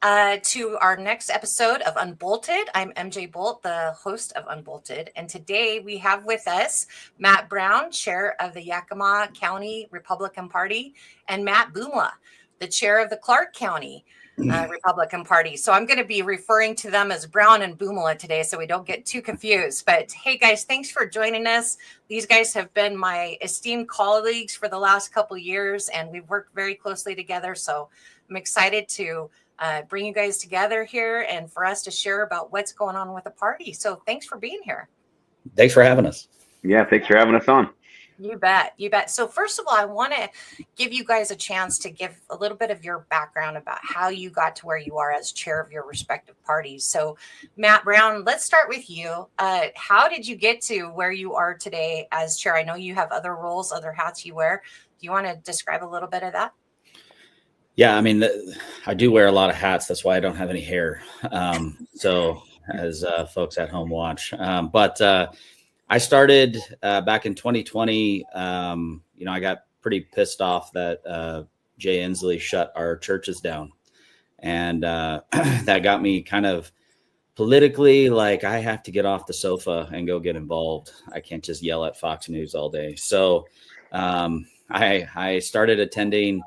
to our next episode of Unbolted. I'm MJ Bolt, the host of Unbolted, and today we have with us Matt Brown, chair of the Yakima County Republican Party, and Matt Boomla, the chair of the Clark County Republican Party. So I'm going to be referring to them as Brown and Boomla today so we don't get too confused. But hey guys, thanks for joining us. These guys have been my esteemed colleagues for the last couple years, and we've worked very closely together. So I'm excited to bring you guys together here and for us to share about what's going on with the party. So thanks for being here. Thanks for having us. Yeah, thanks for having us on. You bet. You bet. So first of all, I want to give you guys a chance to give a little bit of your background about how you got to where you are as chair of your respective parties. So Matt Brown, let's start with you. How did you get to where you are today as chair? I know you have other roles, other hats you wear. Do you want to describe a little bit of that? Yeah, I mean, I do wear a lot of hats. That's why I don't have any hair. So as folks at home watch, but I started back in 2020. I got pretty pissed off that Jay Inslee shut our churches down. And that got me kind of politically like I have to get off the sofa and go get involved. I can't just yell at Fox News all day. So I started attending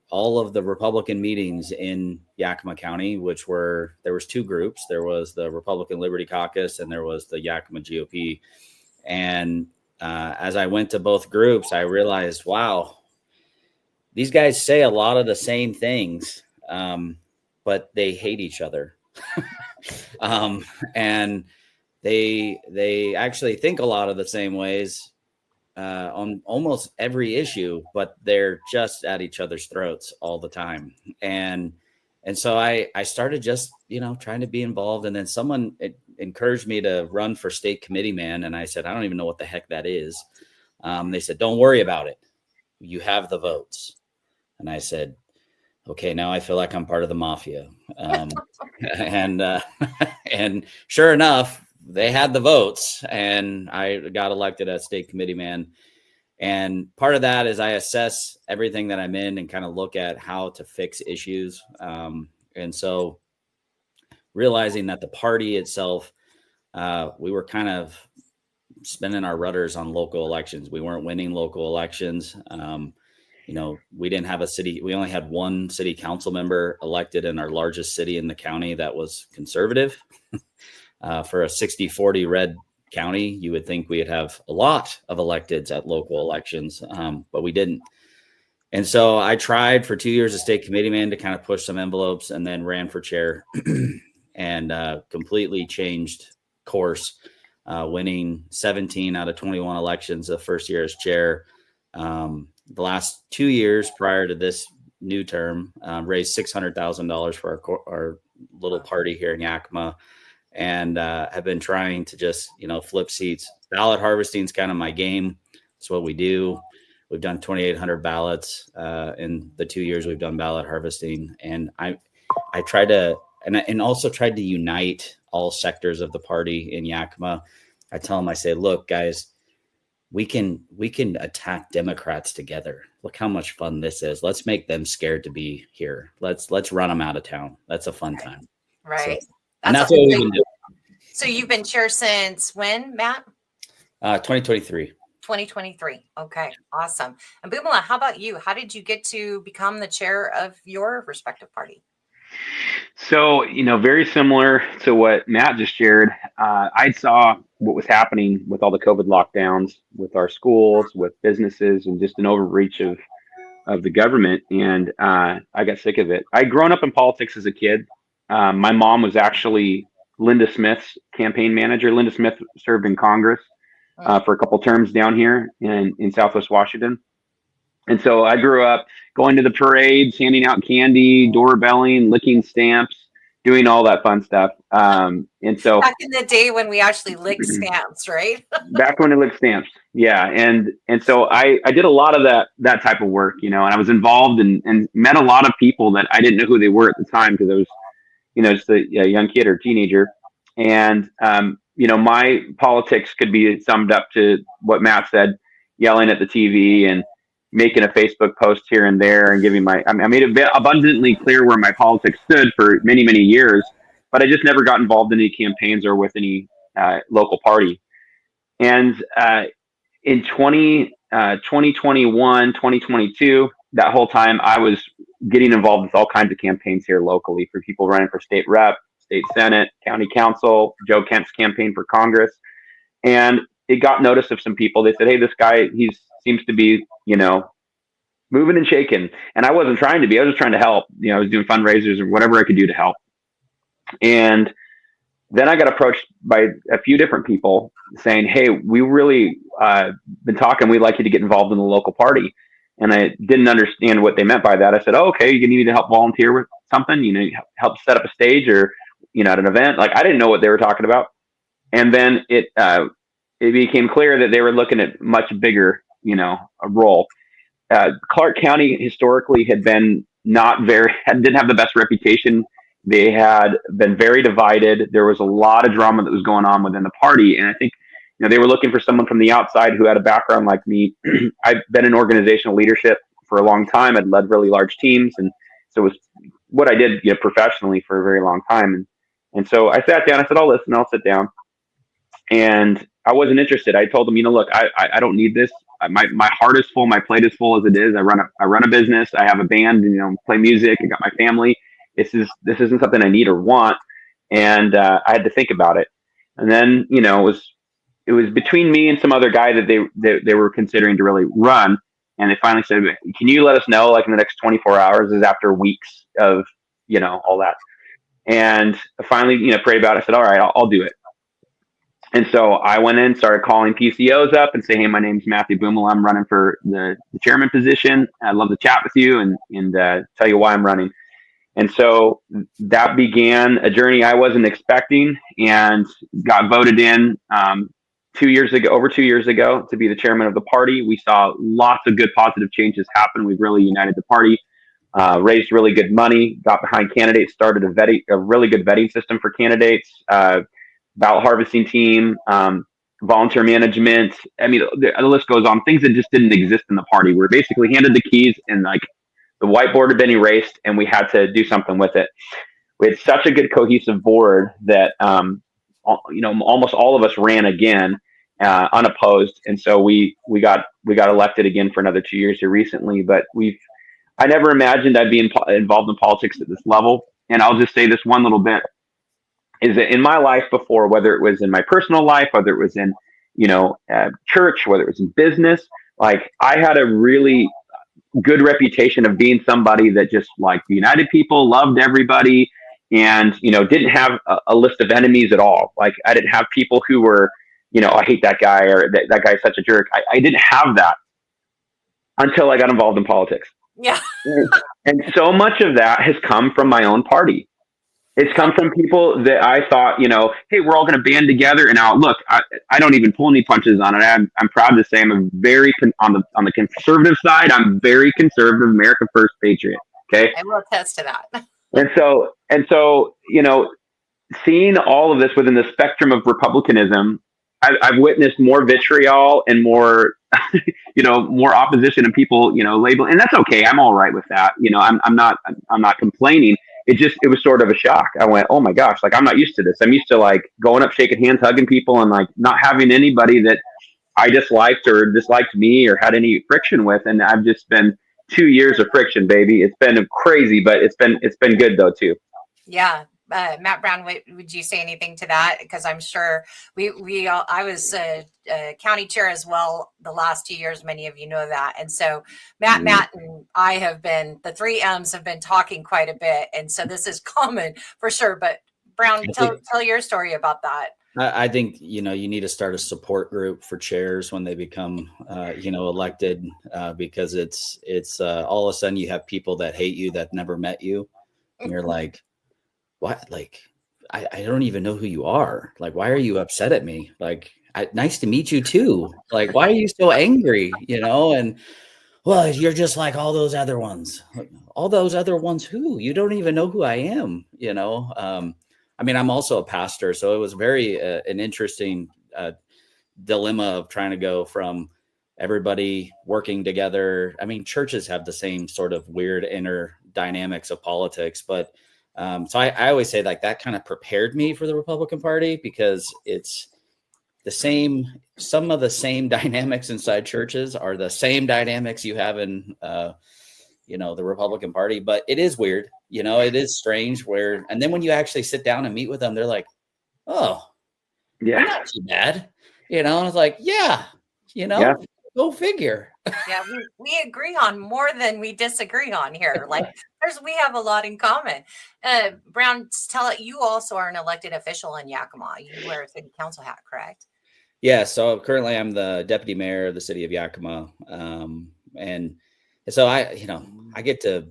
all of the Republican meetings in Yakima County, there was two groups. There was the Republican Liberty Caucus and there was the Yakima GOP. And as I went to both groups, I realized, wow, these guys say a lot of the same things, but they hate each other. And they actually think a lot of the same ways on almost every issue, but they're just at each other's throats all the time. And so I started just, trying to be involved. And then someone encouraged me to run for state committee man. And I said, I don't even know what the heck that is. They said, don't worry about it. You have the votes. And I said, okay, now I feel like I'm part of the mafia. And sure enough, they had the votes and I got elected as state committee man. And part of that is I assess everything that I'm in and kind of look at how to fix issues. And so realizing that the party itself, we were kind of spinning our rudders on local elections. We weren't winning local elections. We didn't have a city. We only had one city council member elected in our largest city in the county that was conservative. For a 60-40 red county, you would think we'd have a lot of electeds at local elections, but we didn't. And so I tried for 2 years as state committee man to kind of push some envelopes and then ran for chair and completely changed course, winning 17 out of 21 elections the first year as chair. The last 2 years prior to this new term, raised $600,000 for our little party here in Yakima. And have been trying to just, flip seats. Ballot harvesting is kind of my game. It's what we do. We've done 2,800 ballots in the 2 years we've done ballot harvesting. And I tried to, and also tried to unite all sectors of the party in Yakima. I tell them, I say, look, guys, we can attack Democrats together. Look how much fun this is. Let's make them scared to be here. Let's run them out of town. That's a fun time. Right. So, and that's what we've been doing. So you've been chair since when, Matt? 2023. 2023. Okay, awesome. And Boomla, how about you? How did you get to become the chair of your respective party? So, very similar to what Matt just shared. I saw what was happening with all the COVID lockdowns, with our schools, with businesses, and just an overreach of the government. And I got sick of it. I'd grown up in politics as a kid. My mom was actually Linda Smith's campaign manager. Linda Smith served in Congress for a couple terms down here in Southwest Washington. And so I grew up going to the parades, handing out candy, doorbelling, licking stamps, doing all that fun stuff. And so back in the day when we actually licked stamps, right? Back when it licked stamps. Yeah. And so I did a lot of that type of work, and I was involved and met a lot of people that I didn't know who they were at the time because I was, just a young kid or teenager. And, my politics could be summed up to what Matt said, yelling at the TV and making a Facebook post here and there and giving I made it abundantly clear where my politics stood for many, many years, but I just never got involved in any campaigns or with any local party. And in 2021, 2022, that whole time I was getting involved with all kinds of campaigns here locally for people running for state rep, state senate, county council, Joe Kent's campaign for Congress. And it got notice of some people. They said, hey, this guy, he seems to be, moving and shaking. And I wasn't trying to be, I was just trying to help. I was doing fundraisers or whatever I could do to help. And then I got approached by a few different people saying, hey, we really been talking. We'd like you to get involved in the local party. And I didn't understand what they meant by that. I said, oh, okay, you need to help volunteer with something, help set up a stage or, at an event. Like, I didn't know what they were talking about. And then it became clear that they were looking at much bigger, a role. Clark County historically had been didn't have the best reputation. They had been very divided. There was a lot of drama that was going on within the party. And I think, they were looking for someone from the outside who had a background like me. I've been in organizational leadership for a long time. I'd led really large teams. And so it was what I did professionally for a very long time. And so I sat down, I said, I'll listen, I'll sit down. And I wasn't interested. I told them, look, I don't need this. My heart is full. My plate is full as it is. I run a business. I have a band, play music. I got my family. This isn't something I need or want. And I had to think about it. And then, it was between me and some other guy that they were considering to really run. And they finally said, can you let us know, like in the next 24 hours? Is after weeks of, all that. And I finally, prayed about it. I said, all right, I'll do it. And so I went in, started calling PCOs up and say, hey, my name's Matthew Boomel. I'm running for the chairman position. I'd love to chat with you and tell you why I'm running. And so that began a journey I wasn't expecting and got voted in over 2 years ago to be the chairman of the party. We saw lots of good positive changes happen. We've really united the party, raised really good money, got behind candidates, started a really good vetting system for candidates, ballot harvesting team, volunteer management. I mean, the list goes on. Things that just didn't exist in the party. We were basically handed the keys and the whiteboard had been erased and we had to do something with it. We had such a good cohesive board that, almost all of us ran again, unopposed. And so we got elected again for another 2 years here recently, but I never imagined I'd be involved in politics at this level. And I'll just say this one little bit is that in my life before, whether it was in my personal life, whether it was in, church, whether it was in business, like I had a really good reputation of being somebody that just united people, loved everybody, and, didn't have a list of enemies at all. Like I didn't have people who were, I hate that guy or that guy's such a jerk. I didn't have that until I got involved in politics. Yeah. And so much of that has come from my own party. It's come from people that I thought, hey, we're all going to band together. And now, look, I don't even pull any punches on it. I'm proud to say I'm a very on the conservative side. I'm very conservative, America First patriot. Okay, I will attest to that. And so, seeing all of this within the spectrum of republicanism, I've witnessed more vitriol and more, more opposition and people, label, and that's okay. I'm all right with that. I'm not complaining. It was sort of a shock. I went, oh my gosh, I'm not used to this. I'm used to going up, shaking hands, hugging people, and not having anybody that I disliked or disliked me or had any friction with. And I've just been 2 years of friction, baby. It's been crazy, but it's been good though too. Yeah. Matt Brown, would you say anything to that? Because I'm sure I was county chair as well the last 2 years. Many of you know that. And so Matt and I have been, the 3 M's have been talking quite a bit. And so this is common for sure. But Brown, tell your story about that. I think, you need to start a support group for chairs when they become, elected, because it's all of a sudden you have people that hate you that never met you. And you're like, what? I don't even know who you are. Why are you upset at me? Nice to meet you too. Why are you so angry? And well, you're just like all those other ones. All those other ones who? You don't even know who I am, I'm also a pastor, so it was very an interesting dilemma of trying to go from everybody working together. I mean, churches have the same sort of weird inner dynamics of politics, but so I always say like that kind of prepared me for the Republican Party, because it's the same, some of the same dynamics inside churches are the same dynamics you have in, the Republican Party, but it is weird, it is strange and then when you actually sit down and meet with them, they're like, oh, Yeah. not too bad, and it's like, go figure. Yeah, we agree on more than we disagree on here. Like we have a lot in common. Brown, you also are an elected official in Yakima. You wear a city council hat, correct? Yeah, so currently I'm the deputy mayor of the city of Yakima. And so I get to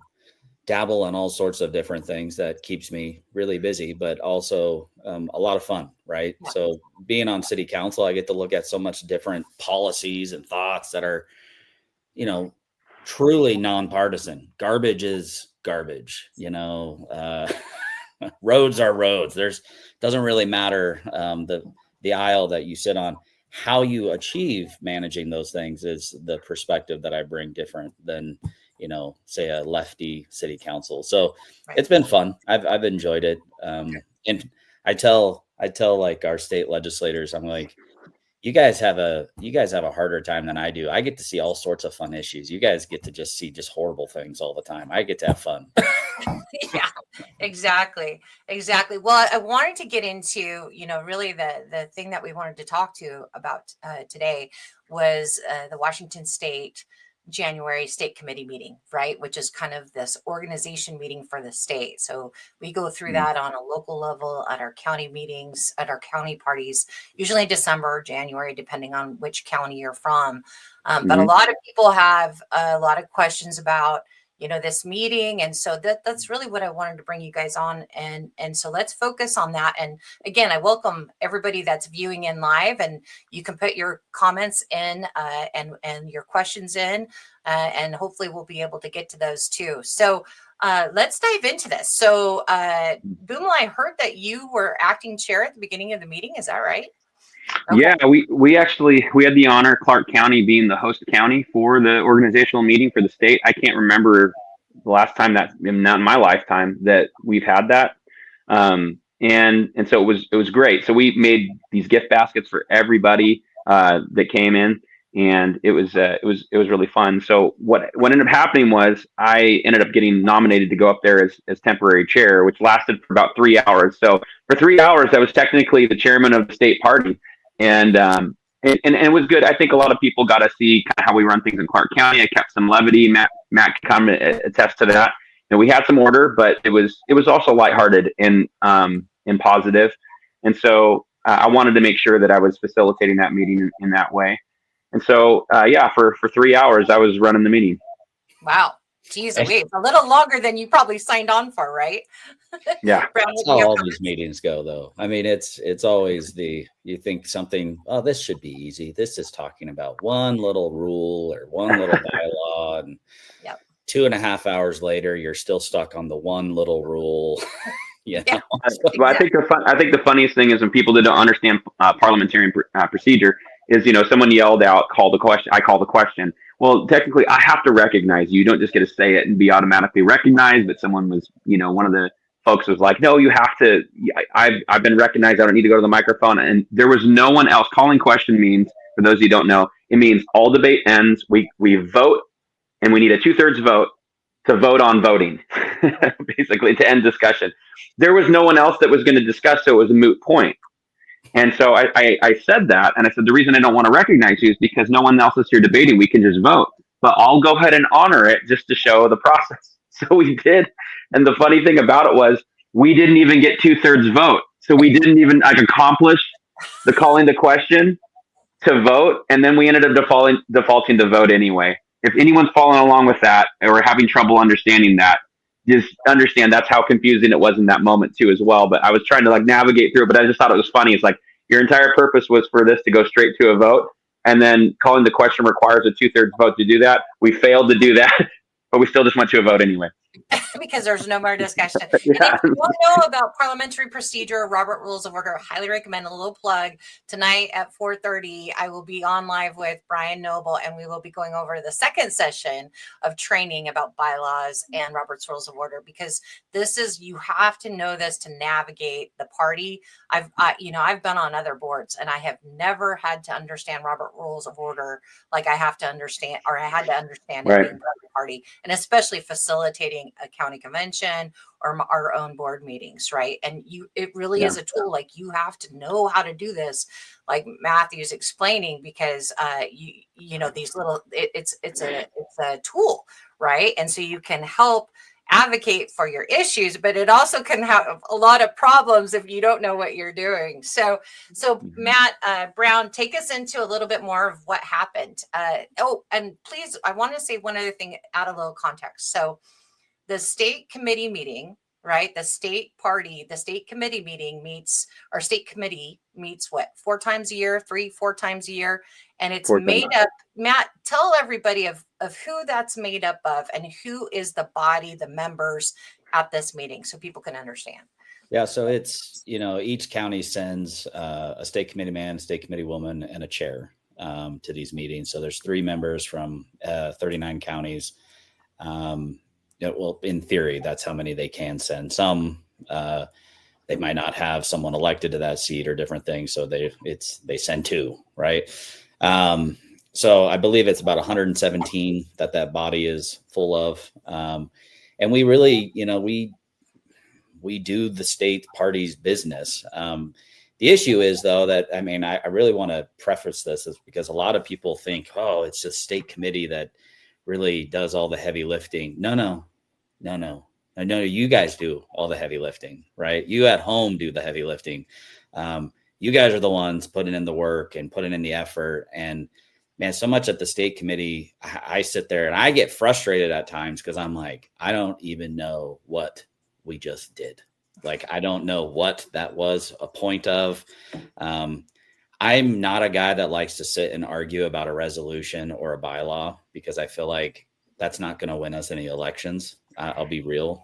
dabble in all sorts of different things that keeps me really busy, but also a lot of fun, right? Yeah. So being on city council, I get to look at so much different policies and thoughts that are, truly nonpartisan. Garbage is garbage, roads are roads. Doesn't really matter the aisle that you sit on. How you achieve managing those things is the perspective that I bring, different than, say a lefty city council. So right. It's been fun. I've enjoyed it. And I tell like our state legislators, I'm like, you guys have a harder time than I do. I get to see all sorts of fun issues. You guys get to just see just horrible things all the time. I get to have fun. Yeah, exactly. Well, I wanted to get into, really the thing that we wanted to talk to about today was the Washington State January state committee meeting, right? Which is kind of this organization meeting for the state. So we go through that on a local level at our county meetings, at our county parties, usually December, January, depending on which county you're from. But a lot of people have a lot of questions about, this meeting. And so that's really what I wanted to bring you guys on. And so let's focus on that. And again, I welcome everybody that's viewing in live, and you can put your comments in and your questions in, and hopefully we'll be able to get to those too. So let's dive into this. So Boomla, I heard that you were acting chair at the beginning of the meeting. Is that right? Okay. Yeah, we had the honor, Clark County being the host county for the organizational meeting for the state. I can't remember the last time not in my lifetime that we've had that. And so it was great. So we made these gift baskets for everybody that came in, and it was really fun. So what ended up happening was I ended up getting nominated to go up there as temporary chair, which lasted for about 3 hours. So for 3 hours, I was technically the chairman of the state party. And it was good. I think a lot of people got to see kind of how we run things in Clark County. I kept some levity. Matt can come attest to that. And we had some order, but it was also lighthearted and positive. And so I wanted to make sure that I was facilitating that meeting in that way. And so for 3 hours I was running the meeting. Wow. Geez, wait, a little longer than you probably signed on for, right? Yeah. That's how all these meetings go, though. I mean, it's always you think something, oh, this should be easy. This is talking about one little rule or one little bylaw. And 2.5 hours later, you're still stuck on the one little rule. Exactly. Well, I think the funniest thing is when people that don't understand parliamentarian procedure is, someone yelled out, call the question. I call the question. Well, technically, I have to recognize you. You don't just get to say it and be automatically recognized. But someone was, one of the folks was like, no, you have to. I've been recognized. I don't need to go to the microphone. And there was no one else. Calling question means, for those of you who don't know, it means all debate ends. We vote, and we need a 2/3 vote to vote on voting, basically to end discussion. There was no one else that was going to discuss, so it was a moot point. And so I said that, and I said, the reason I don't want to recognize you is because no one else is here debating. We can just vote, but I'll go ahead and honor it just to show the process. So we did. And the funny thing about it was we didn't even get 2/3 vote. So we didn't even accomplish the calling the question to vote. And then we ended up defaulting to vote anyway. If anyone's following along with that or having trouble understanding that, just understand that's how confusing it was in that moment too as well. But I was trying to navigate through it, but I just thought it was funny. It's like your entire purpose was for this to go straight to a vote, and then calling the question requires a 2/3 vote to do that. We failed to do that, but we still just went to a vote anyway. because there's no more discussion. Yeah. And if you don't know about parliamentary procedure, Robert Rules of Order, I highly recommend. A little plug. Tonight at 4:30, I will be on live with Brian Noble, and we will be going over the second session of training about bylaws and Robert's Rules of Order, because this is, you have to know this to navigate the party. I've been on other boards, and I have never had to understand Robert Rules of Order like I have to understand, or I had to understand it Right. being part of the party, and especially facilitating a county convention or our own board meetings, right? And it really is a tool. Like, you have to know how to do this, like Matthew's explaining, because these little, it's a tool, right? And so you can help advocate for your issues, but it also can have a lot of problems if you don't know what you're doing. So Matt Brown, take us into a little bit more of what happened. And please, I want to say one other thing, add a little context. So the state committee meeting, right? The state committee meeting meets, or state committee meets what, 4 times a year, 3-4 times a year. And it's made up, Matt, tell everybody of who that's made up of and who is the body, the members at this meeting, so people can understand. Yeah, so it's, each county sends a state committee man, state committee woman, and a chair to these meetings. So there's 3 members from 39 counties. Well, in theory, that's how many they can send. Some they might not have someone elected to that seat or different things, so they send 2, right? So I believe it's about 117 that body is full of, and we really, we do the state party's business. The issue is, though, that I really want to preface this is because a lot of people think, oh, it's just state committee that really does all the heavy lifting. No. You guys do all the heavy lifting, right? You at home do the heavy lifting. You guys are the ones putting in the work and putting in the effort. And man, so much at the state committee, I sit there and I get frustrated at times because I'm like, I don't even know what we just did. Like, I don't know what that was a point of. I'm not a guy that likes to sit and argue about a resolution or a bylaw because I feel like that's not going to win us any elections. I'll be real.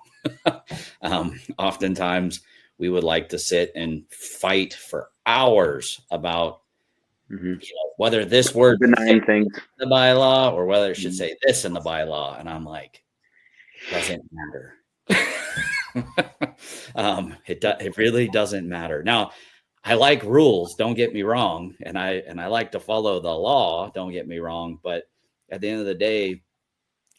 Oftentimes we would like to sit and fight for hours about whether this word benign things in the bylaw or whether it should say this in the bylaw. And I'm like, doesn't matter. It really doesn't matter. Now, I like rules, don't get me wrong, and I like to follow the law, don't get me wrong, but at the end of the day,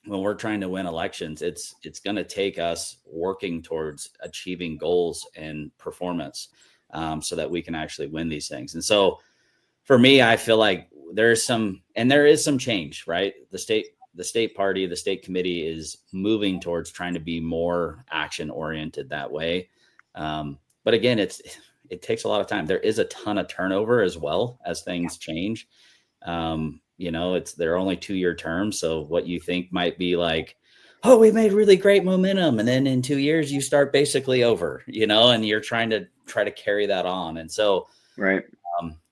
when we're trying to win elections, it's going to take us working towards achieving goals and performance, so that we can actually win these things. And so for me, I feel like there is some change, right? The state party, the state committee is moving towards trying to be more action oriented that way. But again, it takes a lot of time. There is a ton of turnover as well as things change. They're only 2-year terms. So what you think might be like, oh, we made really great momentum. And then in 2 years, you start basically over, and you're trying to carry that on. And so, right.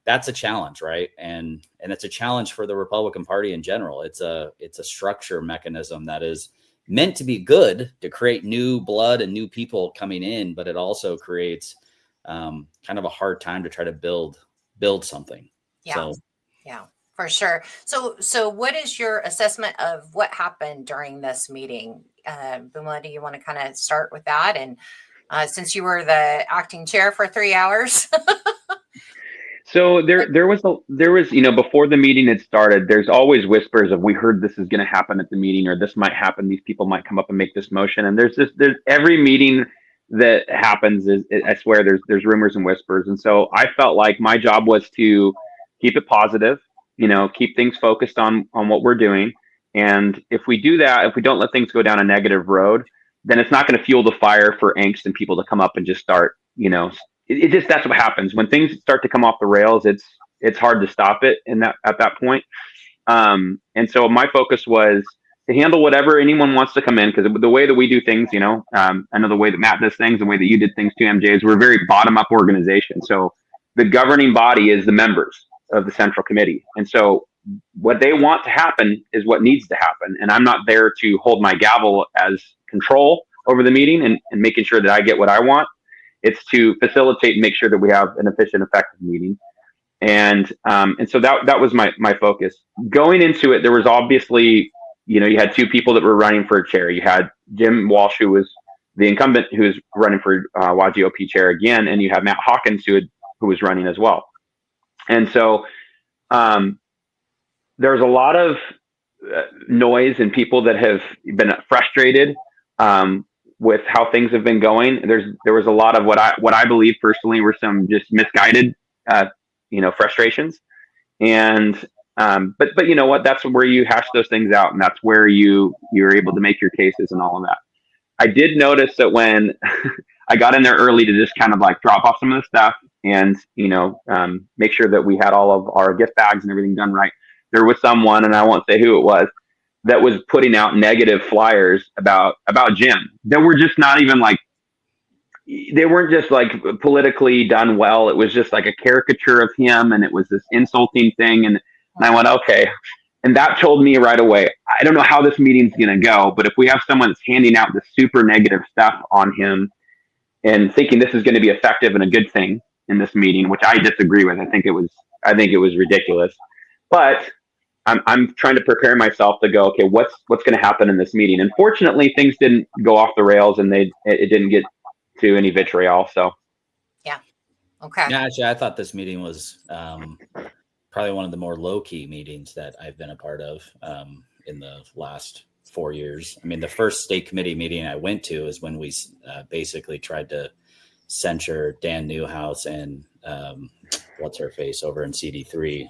That's a challenge, right? And it's a challenge for the Republican Party in general. It's a structure mechanism that is meant to be good to create new blood and new people coming in, but it also creates kind of a hard time to try to build something. Yeah, for sure. So what is your assessment of what happened during this meeting? Bumla, do you want to kind of start with that? And since you were the acting chair for 3 hours. So there was, before the meeting had started, there's always whispers of, we heard this is going to happen at the meeting, or this might happen. These people might come up and make this motion. And there's every meeting that happens I swear there's rumors and whispers. And so I felt like my job was to keep it positive, keep things focused on what we're doing. And if we do that, if we don't let things go down a negative road, then it's not going to fuel the fire for angst and people to come up and just start, that's what happens when things start to come off the rails. It's hard to stop it at that point. And so my focus was to handle whatever anyone wants to come in, because the way that we do things, I know the way that Matt does things, the way that you did things too, MJ, is we're a very bottom up organization. So the governing body is the members of the central committee. And so what they want to happen is what needs to happen. And I'm not there to hold my gavel as control over the meeting and making sure that I get what I want. It's to facilitate and make sure that we have an efficient, effective meeting. And so that was my focus. Going into it, there was obviously, you had two people that were running for a chair. You had Jim Walsh, who was the incumbent, who was running for YGOP chair again, and you had Matt Hawkins, who was running as well. And so there's a lot of noise and people that have been frustrated with how things have been going. There was a lot of what I believe personally were some just misguided frustrations. And but you know what, that's where you hash those things out, and that's where you're able to make your cases and all of that. I did notice that when I got in there early to just kind of like drop off some of the stuff and make sure that we had all of our gift bags and everything done right, there was someone, and I won't say who it was, that was putting out negative flyers about Jim. That were just not even like, they weren't just like politically done well. It was just like a caricature of him, and it was this insulting thing. And I went, okay. And that told me right away, I don't know how this meeting's going to go, but if we have someone that's handing out this super negative stuff on him and thinking this is going to be effective and a good thing in this meeting, which I disagree with, I think it was ridiculous. But I'm trying to prepare myself to go, okay, what's going to happen in this meeting? And fortunately, things didn't go off the rails, and it didn't get to any vitriol. So, yeah, okay. Yeah, actually, I thought this meeting was probably one of the more low-key meetings that I've been a part of in the last 4 years. I mean, the first state committee meeting I went to is when we basically tried to censure Dan Newhouse and what's her face over in CD3.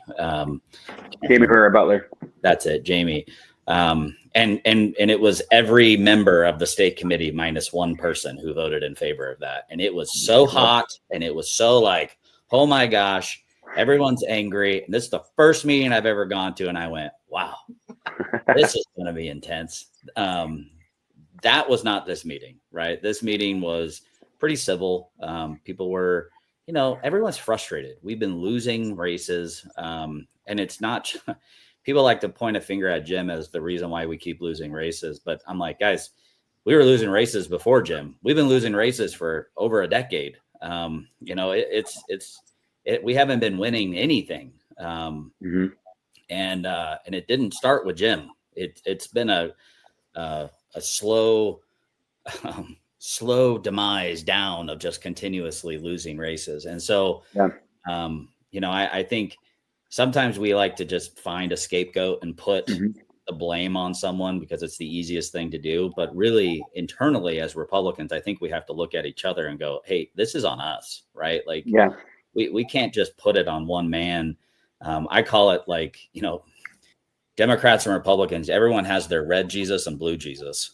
Jamie Herrera Butler. That's it, Jamie. And it was every member of the state committee minus one person who voted in favor of that. And it was so hot, and it was so like, oh my gosh, everyone's angry. And this is the first meeting I've ever gone to, and I went, wow, this is going to be intense. That was not this meeting, right? This meeting was pretty civil. People were, everyone's frustrated. We've been losing races, and it's not. People like to point a finger at Jim as the reason why we keep losing races, but I'm like, guys, we were losing races before Jim. We've been losing races for over a decade. We haven't been winning anything, and it didn't start with Jim. It's been a slow demise down of just continuously losing races. And so, I think sometimes we like to just find a scapegoat and put the blame on someone because it's the easiest thing to do. But really, internally as Republicans, I think we have to look at each other and go, hey, this is on us, right? Like, we can't just put it on one man. I call it like, Democrats and Republicans, everyone has their red Jesus and blue Jesus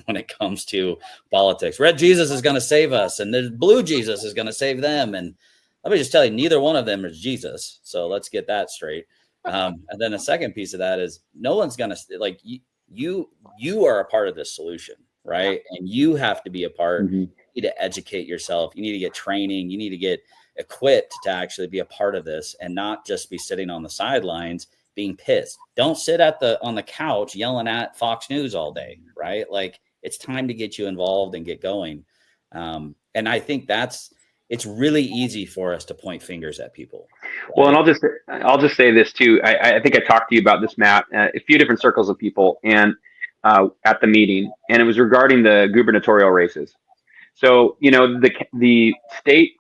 when it comes to politics. Red Jesus is going to save us, and the blue Jesus is going to save them. And let me just tell you, neither one of them is Jesus. So let's get that straight. And then the second piece of that is no one's going to like you are a part of this solution, right? And you have to be a part. You need to educate yourself. You need to get training. You need to get equipped to actually be a part of this and not just be sitting on the sidelines being pissed. Don't sit on the couch yelling at Fox News all day, right? Like, it's time to get you involved and get going. And I think it's really easy for us to point fingers at people. Right? Well, and I'll just say this too. I think I talked to you about this, Matt, a few different circles of people and at the meeting, and it was regarding the gubernatorial races. So, the state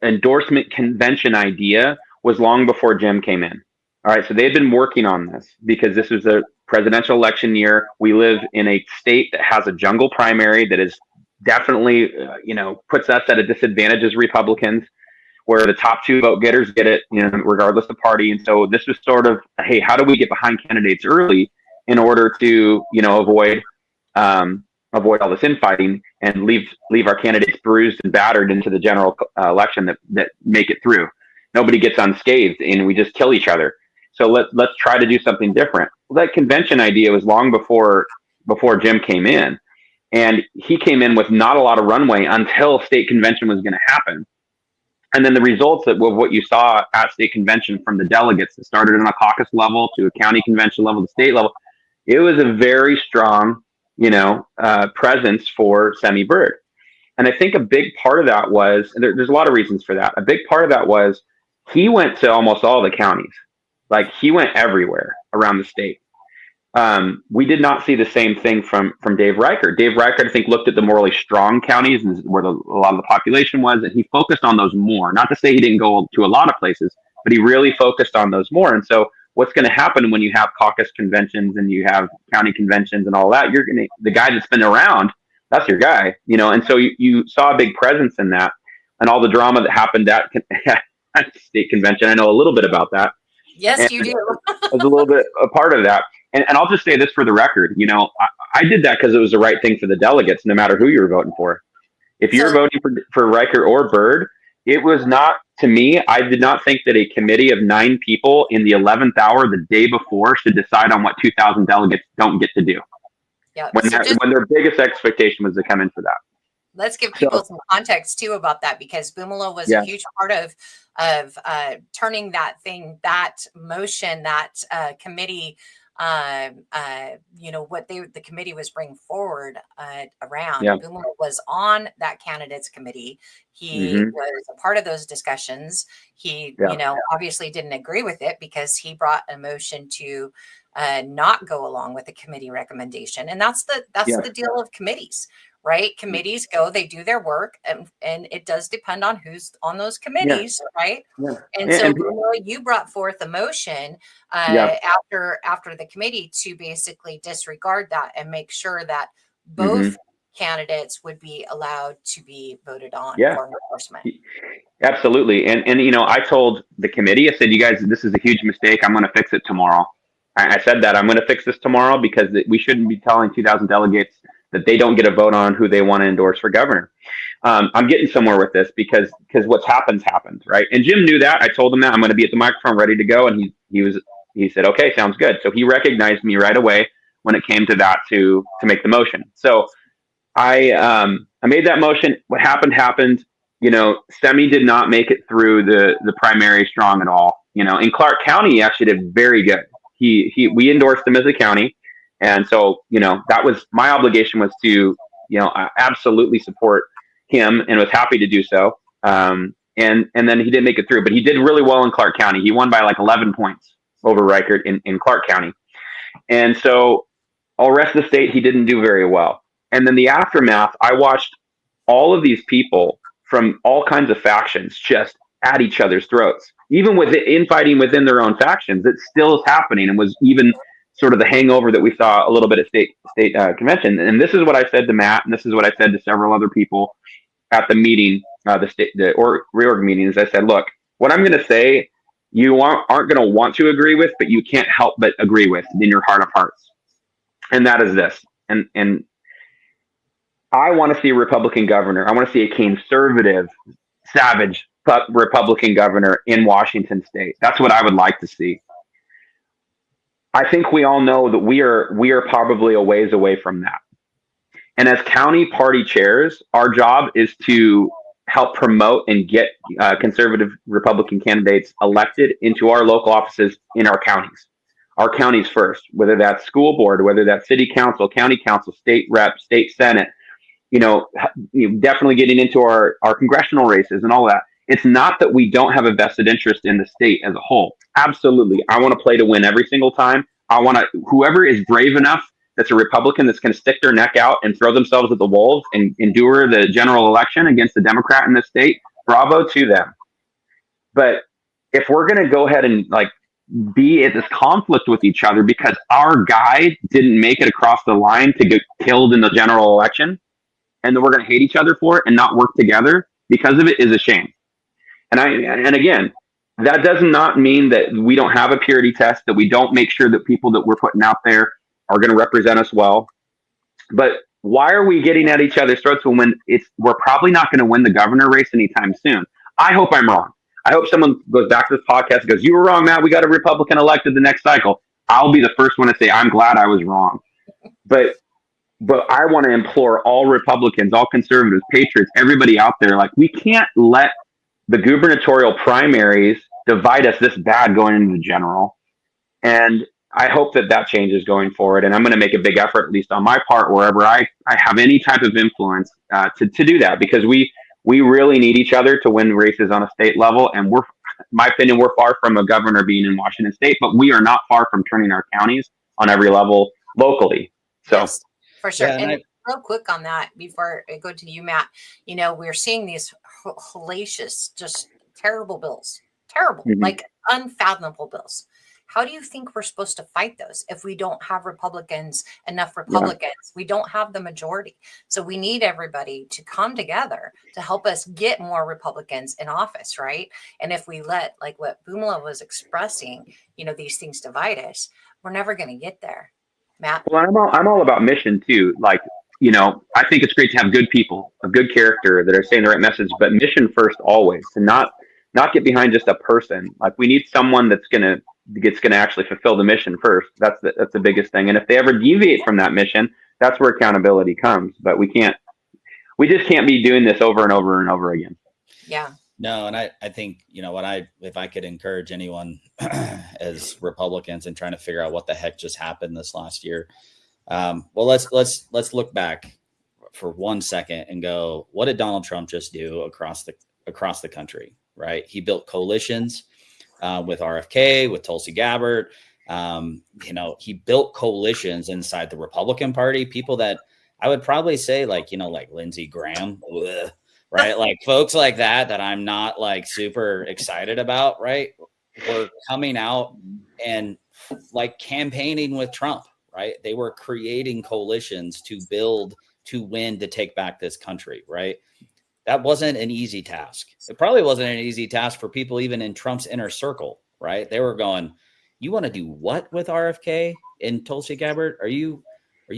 endorsement convention idea was long before Jim came in. All right. So they had been working on this because this was a presidential election year. We live in a state that has a jungle primary that is definitely, puts us at a disadvantage as Republicans, where the top two vote getters get it, regardless of party. And so this was sort of, hey, how do we get behind candidates early in order to, avoid all this infighting and leave our candidates bruised and battered into the general election that make it through. Nobody gets unscathed, and we just kill each other. So let's try to do something different. Well, that convention idea was long before Jim came in, and he came in with not a lot of runway until state convention was going to happen. And then the results of what you saw at state convention from the delegates that started on a caucus level to a county convention level to state level, it was a very strong, presence for Semi Bird. And I think a big part of that was, there's a lot of reasons for that. A big part of that was he went to almost all the counties. Like he went everywhere around the state. We did not see the same thing from Dave Reichert. Dave Reichert, I think, looked at the morally strong counties where a lot of the population was, and he focused on those more. Not to say he didn't go to a lot of places, but he really focused on those more. And so what's going to happen when you have caucus conventions and you have county conventions and all that, the guy that's been around, that's your guy, and so you saw a big presence in that and all the drama that happened at state convention. I know a little bit about that. Yes, and you do. I was a little bit a part of that. And I'll just say this for the record, I did that because it was the right thing for the delegates, no matter who you were voting for. If you're voting for Reichert or Bird, it was not, to me, I did not think that a committee of 9 people in the 11th hour the day before should decide on what 2,000 delegates don't get to do. Yeah. When their biggest expectation was to come in for that. Let's give people some context too about that, because Bumalo was a huge part of turning that motion, that committee, what the committee was bringing forward around. Yeah. Bumalo was on that candidates committee. He was a part of those discussions. He, obviously didn't agree with it because he brought a motion to not go along with the committee recommendation. And that's the deal of committees, right? Committees they do their work, and it does depend on who's on those committees, right? Yeah. And so you brought forth a motion after the committee to basically disregard that and make sure that both candidates would be allowed to be voted on for endorsement. Absolutely. And I told the committee, I said, you guys, this is a huge mistake. I'm going to fix it tomorrow. I said that I'm going to fix this tomorrow because we shouldn't be telling 2,000 delegates that they don't get a vote on who they want to endorse for governor. I'm getting somewhere with this because what's happened, right? And Jim knew that. I told him that I'm going to be at the microphone ready to go. And he said, okay, sounds good. So he recognized me right away when it came to that to make the motion. So I made that motion. What happened. Semi did not make it through the primary strong at all. In Clark County, he actually did very good. We endorsed him as a county. And so, that was my obligation was to, absolutely support him and was happy to do so. And then he didn't make it through, but he did really well in Clark County. He won by like 11 points over Reichert in Clark County. And so all the rest of the state, he didn't do very well. And then the aftermath, I watched all of these people from all kinds of factions just at each other's throats, even with infighting within their own factions. It still is happening, and was even sort of the hangover that we saw a little bit at state convention. And this is what I said to Matt, and this is what I said to several other people at the meeting, the reorg meeting. Is I said, look, what I'm going to say, you aren't going to want to agree with, but you can't help but agree with in your heart of hearts, and that is this. And I want to see a Republican governor. I want to see a conservative, savage Republican governor in Washington State. That's what I would like to see. I think we all know that we are probably a ways away from that. And as county party chairs, our job is to help promote and get conservative Republican candidates elected into our local offices in our counties first, whether that's school board, whether that's city council, county council, state rep, state senate, definitely getting into our congressional races and all that. It's not that we don't have a vested interest in the state as a whole. Absolutely. I want to play to win every single time. Whoever is brave enough, that's a Republican, that's going to stick their neck out and throw themselves at the wolves and endure the general election against the Democrat in the state, bravo to them. But if we're going to go ahead and be at this conflict with each other because our guy didn't make it across the line to get killed in the general election, and then we're going to hate each other for it and not work together because of it, is a shame. And again, that does not mean that we don't have a purity test, that we don't make sure that people that we're putting out there are going to represent us well. But why are we getting at each other's throats when we're probably not going to win the governor race anytime soon? I hope I'm wrong. I hope someone goes back to this podcast and goes, you were wrong, Matt. We got a Republican elected the next cycle. I'll be the first one to say, I'm glad I was wrong. But I want to implore all Republicans, all conservatives, patriots, everybody out there, we can't let the gubernatorial primaries divide us this bad going into the general. And I hope that changes going forward. And I'm going to make a big effort, at least on my part, wherever I have any type of influence, to do that, because we really need each other to win races on a state level. And my opinion, we're far from a governor being in Washington State, but we are not far from turning our counties on every level locally. So yes, for sure. Yeah, and real quick on that, before I go to you, Matt, we're seeing these hellacious, just terrible bills, terrible, like unfathomable bills. How do you think we're supposed to fight those if we don't have enough Republicans? We don't have the majority. So we need everybody to come together to help us get more Republicans in office, right? And if we let, like what Boomla was expressing, these things divide us, we're never going to get there. Matt? Well, I'm all about mission too. Like, I think it's great to have good people, a good character that are saying the right message, but mission first always, to not get behind just a person. Like, we need someone that's going to actually fulfill the mission first. That's the biggest thing. And if they ever deviate from that mission, that's where accountability comes. But we just can't be doing this over and over and over again. Yeah. No, and I think, if I could encourage anyone as Republicans and trying to figure out what the heck just happened this last year. Well, let's look back for 1 second and go, what did Donald Trump just do across the country, right? He built coalitions with RFK, with Tulsi Gabbard. He built coalitions inside the Republican Party, people that I would probably say like Lindsey Graham, right? Like folks like that I'm not like super excited about, right? Were coming out and like campaigning with Trump, right? They were creating coalitions to build, to win, to take back this country, right? That wasn't an easy task. It probably wasn't an easy task for people even in Trump's inner circle, right? They were going, you want to do what with RFK and Tulsi Gabbard? Are you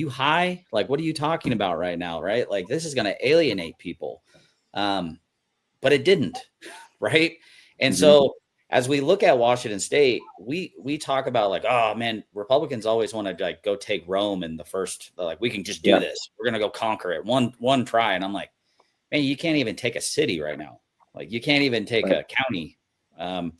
high? Like, what are you talking about right now, right? Like, this is going to alienate people. But it didn't, right? And so as we look at Washington State, we talk about like, oh man, Republicans always want to like go take Rome in the first, like, we can just do this. We're going to go conquer it one try. And I'm like, man, you can't even take a city right now. Like, you can't even take a county. We're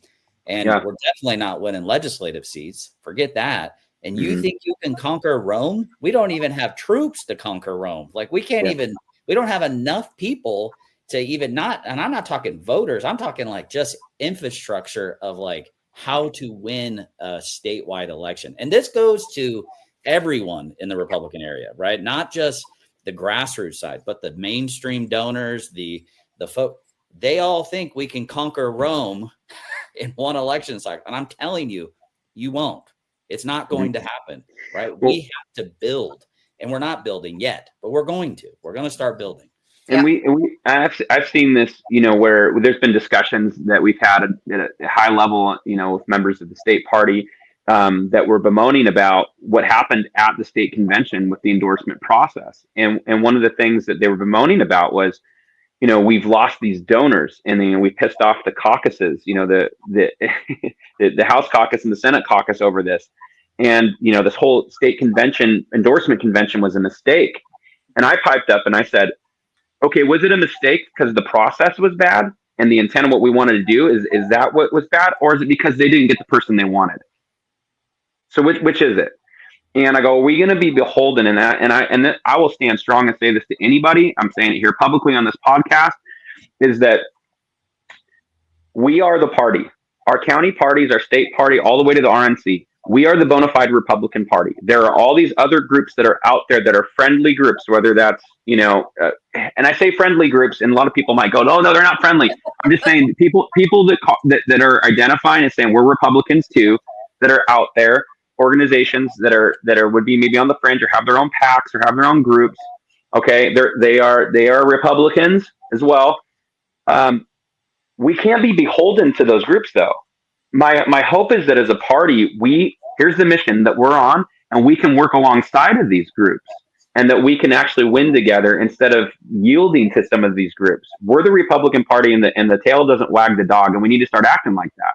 definitely not winning legislative seats. Forget that. And you think you can conquer Rome? We don't even have troops to conquer Rome. Like, we can't even, we don't have enough people to even and I'm not talking voters. I'm talking like just infrastructure of like how to win a statewide election. And this goes to everyone in the Republican area, right? Not just the grassroots side, but the mainstream donors, the folk, they all think we can conquer Rome in one election cycle. And I'm telling you, you won't. It's not going to happen, right? Well, we have to build, and we're not building yet, but we're going to. We're going to start building. And I've seen this, where there's been discussions that we've had at a high level, with members of the state party, that were bemoaning about what happened at the state convention with the endorsement process. And one of the things that they were bemoaning about was, we've lost these donors, and we pissed off the caucuses, the House caucus and the Senate caucus over this. And, this whole state convention, endorsement convention, was a mistake. And I piped up and I said, okay, was it a mistake because the process was bad and the intent of what we wanted to do is that what was bad, or is it because they didn't get the person they wanted? So which is it? And I go, are we going to be beholden in that? And I will stand strong and say this to anybody. I'm saying it here publicly on this podcast, is that we are the party. Our county parties, our state party, all the way to the RNC. We are the bona fide Republican Party. There are all these other groups that are out there that are friendly groups, whether that's, and I say friendly groups, and a lot of people might go, oh, no, they're not friendly. I'm just saying people that are identifying and saying we're Republicans too, that are out there, organizations that are would be maybe on the fringe or have their own PACs or have their own groups. Okay, they are Republicans as well. We can't be beholden to those groups, though. My hope is that as a party, here's the mission that we're on, and we can work alongside of these groups, and that we can actually win together instead of yielding to some of these groups. We're the Republican Party, and the tail doesn't wag the dog, and we need to start acting like that.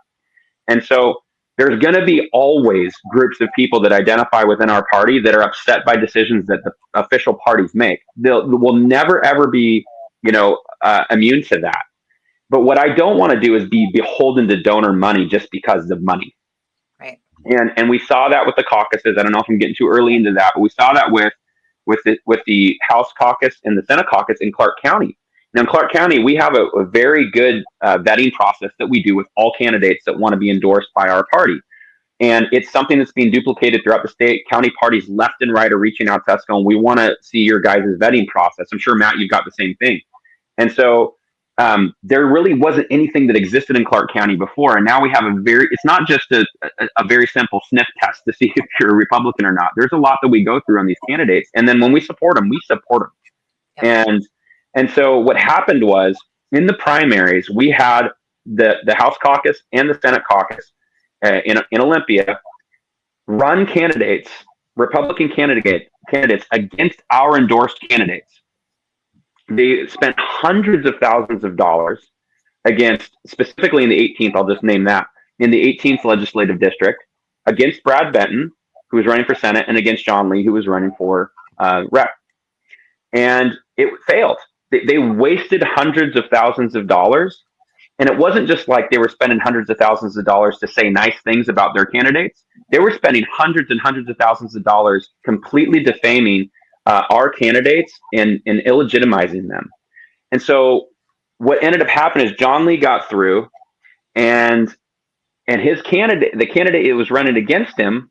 And so there's going to be always groups of people that identify within our party that are upset by decisions that the official parties make. We'll never, ever be, immune to that. But what I don't want to do is be beholden to donor money just because of money. Right. And we saw that with the caucuses. I don't know if I'm getting too early into that, but we saw that with the House caucus and the Senate caucus in Clark County. Now, in Clark County, we have a very good vetting process that we do with all candidates that want to be endorsed by our party. And it's something that's being duplicated throughout the state. County parties left and right are reaching out to us going, we want to see your guys' vetting process. I'm sure, Matt, you've got the same thing. And so there really wasn't anything that existed in Clark County before. And now we have it's not just a very simple sniff test to see if you're a Republican or not. There's a lot that we go through on these candidates. And then when we support them, we support them. Yep. And so what happened was in the primaries, we had the House caucus and the Senate caucus in Olympia run candidates, Republican candidates against our endorsed candidates. They spent hundreds of thousands of dollars against, specifically in the 18th, I'll just name that, in the 18th legislative district, against Brad Benton, who was running for Senate, and against John Lee, who was running for rep. And it failed. They wasted hundreds of thousands of dollars. And it wasn't just like they were spending hundreds of thousands of dollars to say nice things about their candidates. They were spending hundreds and hundreds of thousands of dollars completely defaming our candidates and illegitimizing them. And so what ended up happening is John Lee got through, and his candidate, the candidate that was running against him,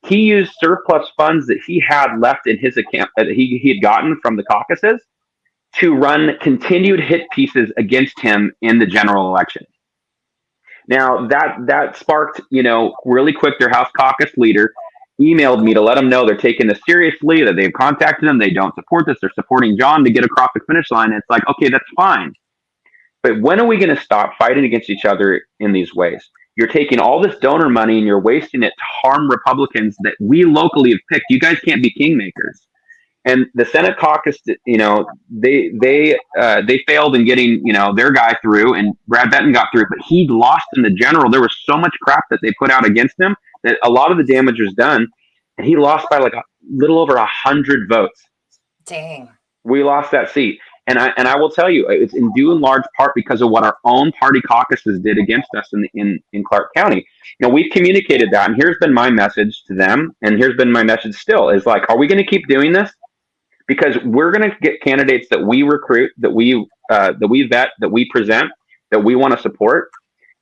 he used surplus funds that he had left in his account that he had gotten from the caucuses to run continued hit pieces against him in the general election. Now that sparked, really quick, their House caucus leader emailed me to let them know they're taking this seriously, that they've contacted them. They don't support this. They're supporting John to get across the finish line. And it's like, okay, that's fine. But when are we going to stop fighting against each other in these ways? You're taking all this donor money and you're wasting it to harm Republicans that we locally have picked. You guys can't be kingmakers. And the Senate caucus, they failed in getting, their guy through, and Brad Benton got through, but he lost in the general. There was so much crap that they put out against him that a lot of the damage was done, and he lost by like a little over 100 votes. Dang. We lost that seat. And I will tell you, it's in due and large part because of what our own party caucuses did against us in Clark County. We've communicated that, and here's been my message to them, and here's been my message still, is like, are we going to keep doing this? Because we're going to get candidates that we recruit, that we vet, that we present, that we want to support.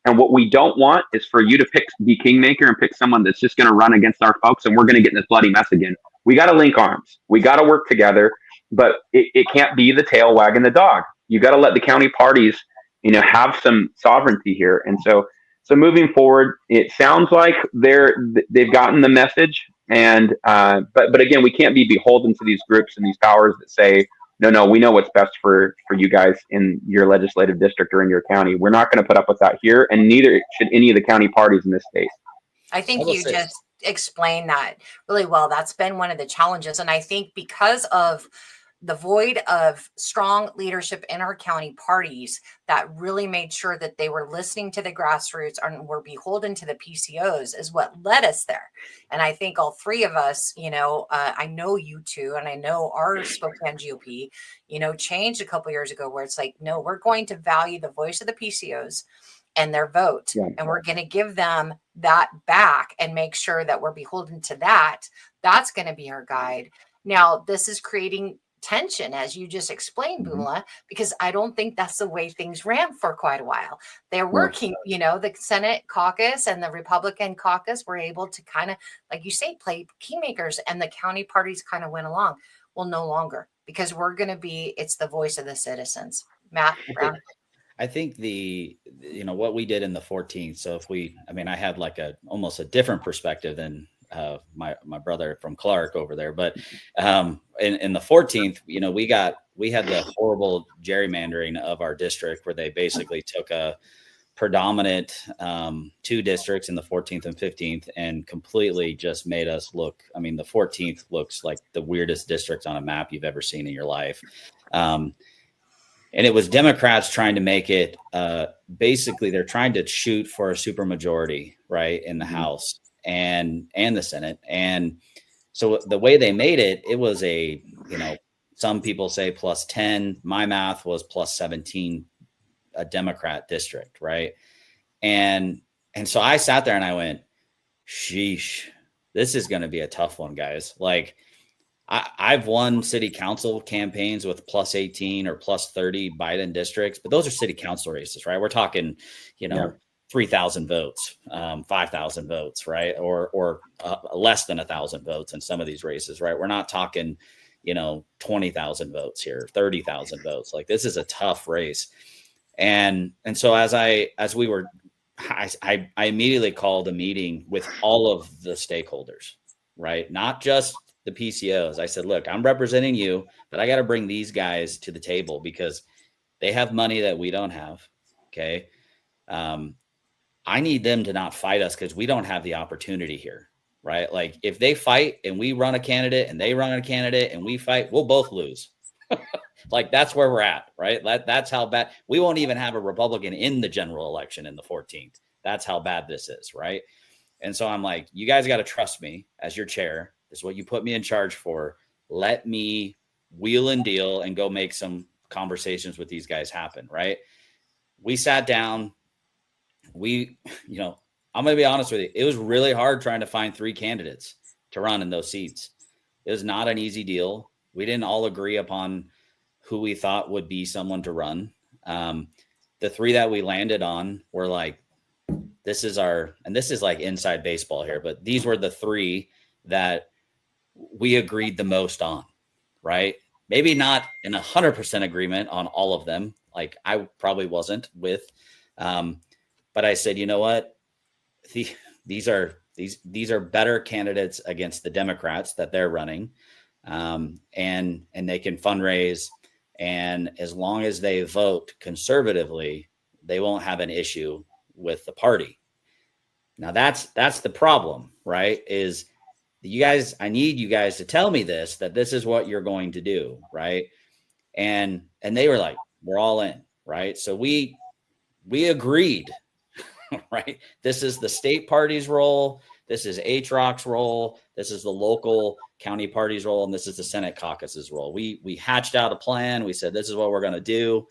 And what we don't want is for you to be kingmaker and pick someone that's just going to run against our folks, and we're going to get in this bloody mess again. We got to link arms. We got to work together, but it can't be the tail wagging the dog. You got to let the county parties, have some sovereignty here. And so moving forward, it sounds like they've gotten the message. And but again, we can't be beholden to these groups and these powers that say, no, we know what's best for you guys in your legislative district or in your county. We're not going to put up with that here, and neither should any of the county parties in this state. I think you just explained that really well. That's been one of the challenges. And I think because of the void of strong leadership in our county parties that really made sure that they were listening to the grassroots and were beholden to the PCOs is what led us there. And I think all three of us, I know you two, and I know our Spokane GOP, changed a couple years ago where it's like, no, we're going to value the voice of the PCOs and their vote. Yeah. And we're going to give them that back and make sure that we're beholden to that. That's going to be our guide. Now, this is creating tension, as you just explained, Bula, because I don't think that's the way things ran for quite a while. They're working, the Senate caucus and the Republican caucus were able to kind of, like you say, play kingmakers, and the county parties kind of went along. Well, no longer, because we're going to it's the voice of the citizens. Matt Brown. I think what we did in the 14th. So I had like almost a different perspective than my brother from Clark over there, but in the 14th, we had the horrible gerrymandering of our district where they basically took a predominant two districts in the 14th and 15th and completely just made us look. I mean, the 14th looks like the weirdest district on a map you've ever seen in your life. And it was Democrats trying to make it basically they're trying to shoot for a supermajority, right, in the House and the Senate. And so the way they made it was some people say plus 10. My math was plus 17 a Democrat district, right? And so I sat there and I went, sheesh, this is going to be a tough one, guys. Like, I've won city council campaigns with plus 18 or plus 30 Biden districts, but those are city council races, right? We're talking, 3,000 votes, 5,000 votes, right? Or less than 1,000 votes in some of these races, right? We're not talking, 20,000 votes here, 30,000 votes. Like, this is a tough race. And so I immediately called a meeting with all of the stakeholders, right? Not just the PCOs. I said, look, I'm representing you, but I got to bring these guys to the table because they have money that we don't have. Okay. I need them to not fight us because we don't have the opportunity here, right? Like, if they fight and we run a candidate and they run a candidate and we fight, we'll both lose. Like, that's where we're at, right? That's how bad. We won't even have a Republican in the general election in the 14th. That's how bad this is, right? And so I'm like, you guys got to trust me as your chair. This is what you put me in charge for. Let me wheel and deal and go make some conversations with these guys happen, right? We sat down. I'm going to be honest with you. It was really hard trying to find 3 candidates to run in those seats. It was not an easy deal. We didn't all agree upon who we thought would be someone to run. The 3 that we landed on were like, this is like inside baseball here, but these were the 3 that we agreed the most on, right? Maybe not in 100% agreement on all of them. Like, I probably wasn't with, but I said, you know what? These are better candidates against the Democrats that they're running. And they can fundraise. And as long as they vote conservatively, they won't have an issue with the party. Now that's the problem, right? Is you guys, I need you guys to tell me that this is what you're going to do, right? And they were like, we're all in, right? So we agreed, right? This is the state party's role. This is HROC's role. This is the local county party's role. And this is the Senate caucus's role. We hatched out a plan. We said, this is what we're going to do.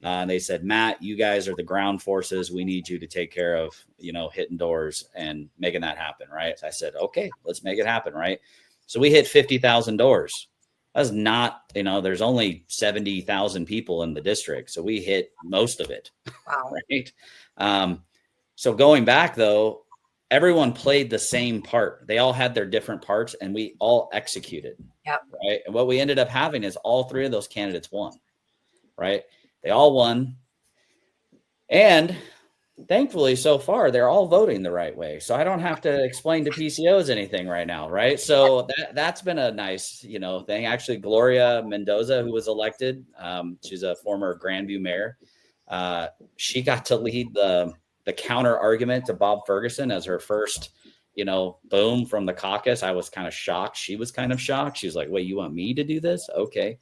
And they said, Matt, you guys are the ground forces. We need you to take care of, hitting doors and making that happen. Right. So I said, okay, let's make it happen. Right. So we hit 50,000 doors. That's not, there's only 70,000 people in the district. So we hit most of it. Wow. Right. So going back though, everyone played the same part. They all had their different parts and we all executed. Yep. Right. And what we ended up having is all 3 of those candidates won. Right. They all won. And thankfully, so far, they're all voting the right way. So I don't have to explain to PCOs anything right now, right? So that's been a nice, thing. Actually, Gloria Mendoza, who was elected, she's a former Grandview mayor. She got to lead the counter argument to Bob Ferguson as her first, boom from the caucus. I was kind of shocked. She was kind of shocked. She was like, wait, you want me to do this? Okay.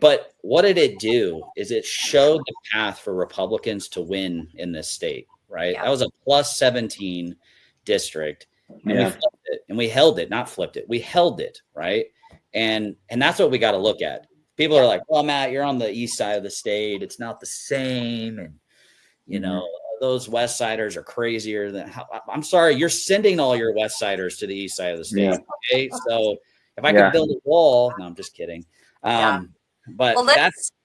But what did it do is it showed the path for Republicans to win in this state, right? Yeah. That was a plus 17 district. And we flipped it, and we held it, not flipped it. We held it, right? And that's what we got to look at. People are like, well, Matt, you're on the east side of the state. It's not the same. And, those West Siders are crazier than I'm sorry, you're sending all your West Siders to the east side of the state. Yeah. Okay. So if I could build a wall, no, I'm just kidding. But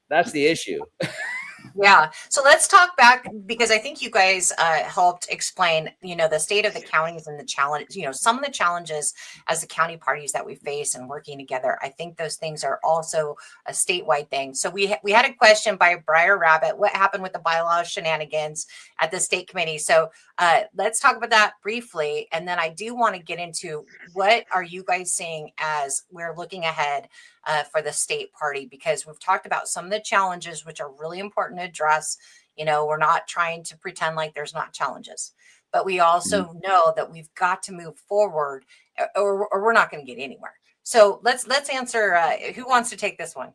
that's the issue. Yeah. So let's talk back because I think you guys helped explain, the state of the counties and the challenge, some of the challenges as the county parties that we face and working together. I think those things are also a statewide thing. So we had a question by Briar Rabbit. What happened with the bylaw shenanigans at the state committee? So let's talk about that briefly. And then I do want to get into what are you guys seeing as we're looking ahead for the state party, because we've talked about some of the challenges, which are really important to address. We're not trying to pretend like there's not challenges, but we also know that we've got to move forward or we're not going to get anywhere. So let's answer. Who wants to take this one?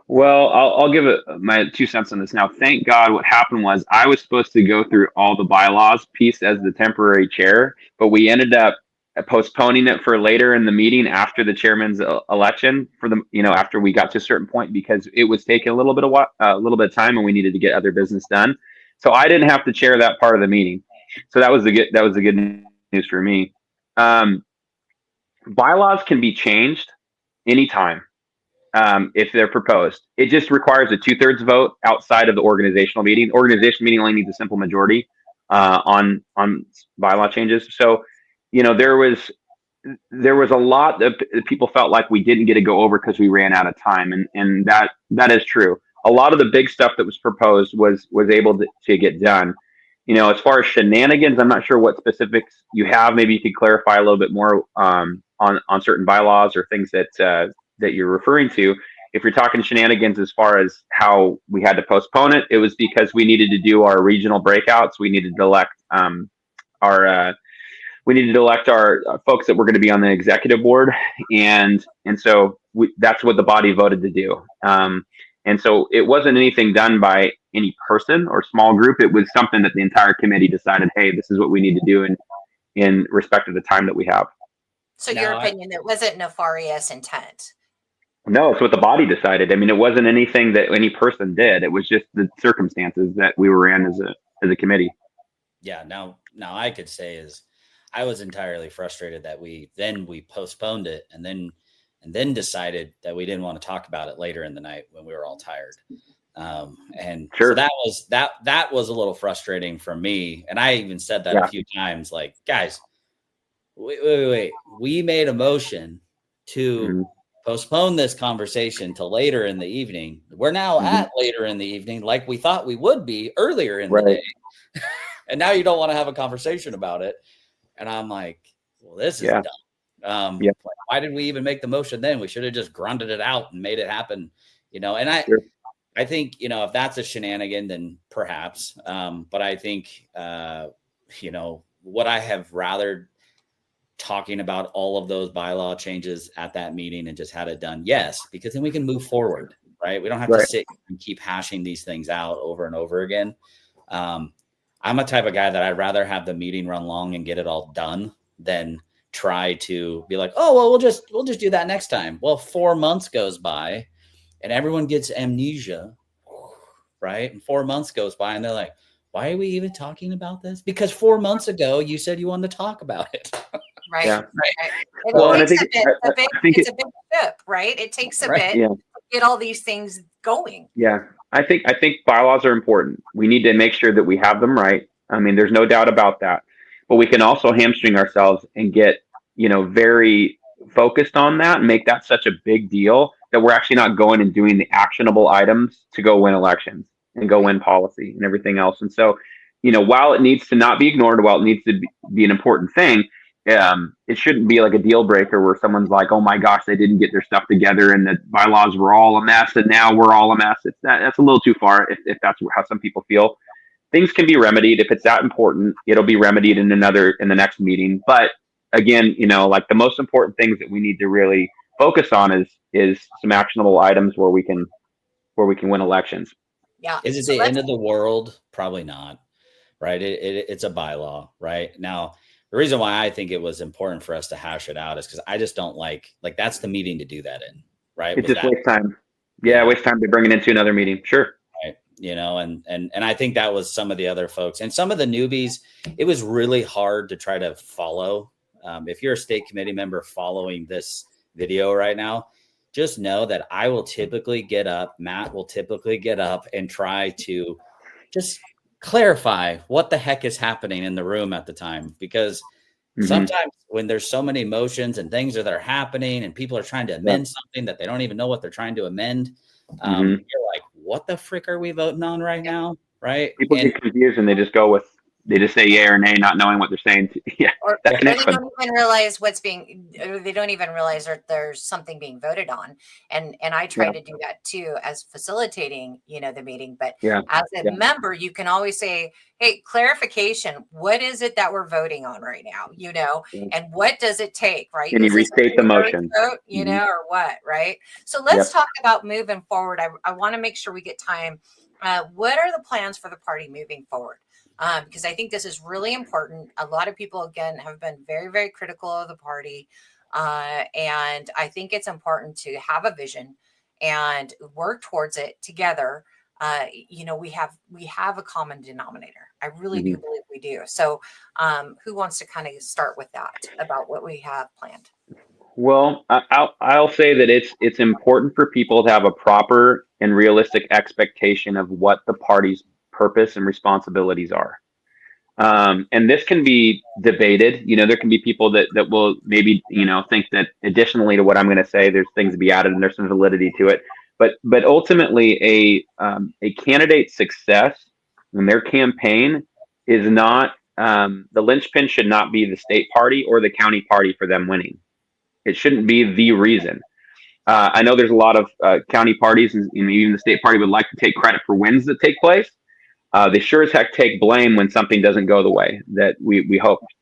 Well, I'll give it my 2 cents on this now. Thank God what happened was I was supposed to go through all the bylaws piece as the temporary chair, but we ended up postponing it for later in the meeting after the chairman's election for the, after we got to a certain point, because it was taking a little bit of time and we needed to get other business done. So I didn't have to chair that part of the meeting. So that was the good news for me. Bylaws can be changed anytime. If they're proposed, it just requires a 2/3 vote outside of the organizational meeting. Organizational meeting only needs a simple majority on bylaw changes. So, there was a lot that people felt like we didn't get to go over because we ran out of time, and that is true. A lot of the big stuff that was proposed was able to get done. As far as shenanigans, I'm not sure what specifics you have. Maybe you could clarify a little bit more on certain bylaws or things that you're referring to. If you're talking shenanigans as far as how we had to postpone it, it was because we needed to do our regional breakouts. We needed to elect our folks that were going to be on the executive board, and so that's what the body voted to do. And so it wasn't anything done by any person or small group. It was something that the entire committee decided, hey, this is what we need to do in respect of the time that we have. So your opinion, it wasn't nefarious intent. No, it's what the body decided. I mean, it wasn't anything that any person did. It was just the circumstances that we were in as a committee. Yeah. Now I could say is I was entirely frustrated that we postponed it and then decided that we didn't want to talk about it later in the night when we were all tired. And sure. So that was a little frustrating for me. And I even said that a few times, like, guys, wait. We made a motion to postpone this conversation to later in the evening. We're now at later in the evening, like we thought we would be earlier in the day. And now you don't want to have a conversation about it. And I'm like, well, this is dumb. Why did we even make the motion then? We should have just grunted it out and made it happen, And I think, if that's a shenanigan, then perhaps. But I think, what I have rather talking about all of those bylaw changes at that meeting and just had it done. Yes, because then we can move forward, right? We don't have to sit and keep hashing these things out over and over again. I'm a type of guy that I'd rather have the meeting run long and get it all done than try to be like, oh, well, we'll just do that next time. Well, 4 months goes by and everyone gets amnesia, right? And 4 months goes by and they're like, why are we even talking about this? Because 4 months ago, you said you wanted to talk about it. Right. Yeah. Right. Well, it's a big step, right? It takes a bit to get all these things going. Yeah. I think bylaws are important. We need to make sure that we have them right. I mean, there's no doubt about that. But we can also hamstring ourselves and get, very focused on that and make that such a big deal that we're actually not going and doing the actionable items to go win elections and go win policy and everything else. And so, while it needs to not be ignored, while it needs to be an important thing, it shouldn't be like a deal breaker where someone's like, oh my gosh, they didn't get their stuff together and the bylaws were all a mess and now we're all a mess. That's a little too far if that's how some people feel. Things can be remedied. If it's that important, it'll be remedied in the next meeting. But again, like the most important things that we need to really focus on is some actionable items where we can win elections. Yeah. Is it the end of the world? Probably not. Right. It's a bylaw right now. The reason why I think it was important for us to hash it out is because I just don't like that's the meeting to do that in, right? It's just waste time. Yeah, waste time to bring it into another meeting. Sure. Right. And I think that was some of the other folks and some of the newbies. It was really hard to try to follow. If you're a state committee member following this video right now, just know that I will typically get up. Matt will typically get up and try to just clarify what the heck is happening in the room at the time, because sometimes when there's so many emotions and things that are happening and people are trying to amend something that they don't even know what they're trying to amend, you're like, what the frick are we voting on right now? Right. People get confused and they just say yay or nay, not knowing what they're saying. Or they don't even realize they don't even realize there's something being voted on. And I try to do that too as facilitating, the meeting. But as a member, you can always say, hey, clarification, what is it that we're voting on right now? And what does it take, right? Can you restate the motion? Vote, or what, right? So let's talk about moving forward. I want to make sure we get time. What are the plans for the party moving forward? because I think this is really important. A lot of people, again, have been very, very critical of the party. And I think it's important to have a vision and work towards it together. We have a common denominator. I really do believe we do. So who wants to kind of start with that about what we have planned? Well, I'll say that it's important for people to have a proper and realistic expectation of what the party's purpose and responsibilities are. And this can be debated. There can be people that will maybe, think that additionally to what I'm going to say, there's things to be added and there's some validity to it. But ultimately, a candidate's success in their campaign is not the linchpin should not be the state party or the county party for them winning. It shouldn't be the reason. I know there's a lot of county parties and even the state party would like to take credit for wins that take place. They sure as heck take blame when something doesn't go the way that we hoped.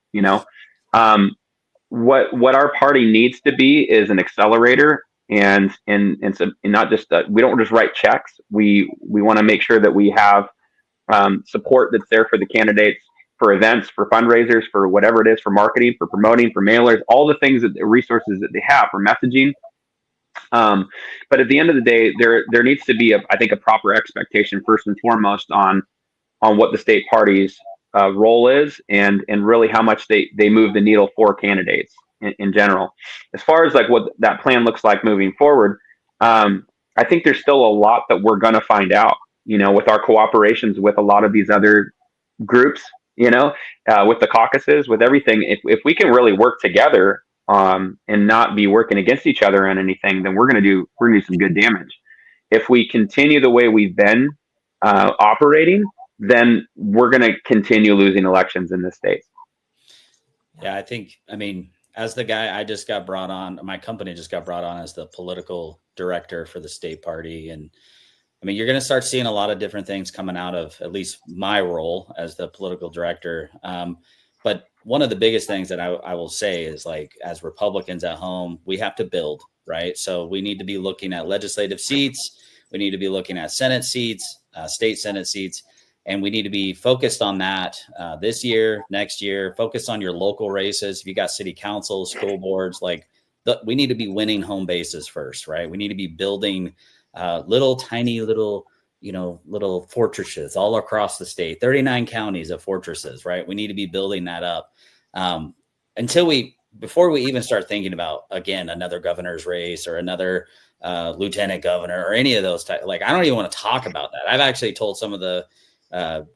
What our party needs to be is an accelerator, and not just we don't just write checks. We want to make sure that we have support that's there for the candidates, for events, for fundraisers, for whatever it is, for marketing, for promoting, for mailers, all the things the resources that they have for messaging. But at the end of the day, there needs to be I think a proper expectation first and foremost on what the state party's role is and really how much they move the needle for candidates in general. As far as like what that plan looks like moving forward, I think there's still a lot that we're going to find out, with our cooperations with a lot of these other groups, with the caucuses, with everything. If we can really work together and not be working against each other on anything, then we're going to do some good damage. If we continue the way we've been operating, then we're going to continue losing elections in this state. Yeah, as the guy I just got brought on, my company just got brought on as the political director for the state party. And you're going to start seeing a lot of different things coming out of at least my role as the political director. But one of the biggest things that I will say is, like, as Republicans at home, we have to build, right? So we need to be looking at legislative seats. We need to be looking at Senate seats, state Senate seats. And we need to be focused on that this year, next year, focus on your local races. If you got city councils, school boards, we need to be winning home bases first, right? We need to be building tiny little fortresses all across the state, 39 counties of fortresses, right? We need to be building that up before we even start thinking about, again, another governor's race or another lieutenant governor or any of those types. I don't even want to talk about that. I've actually told some of the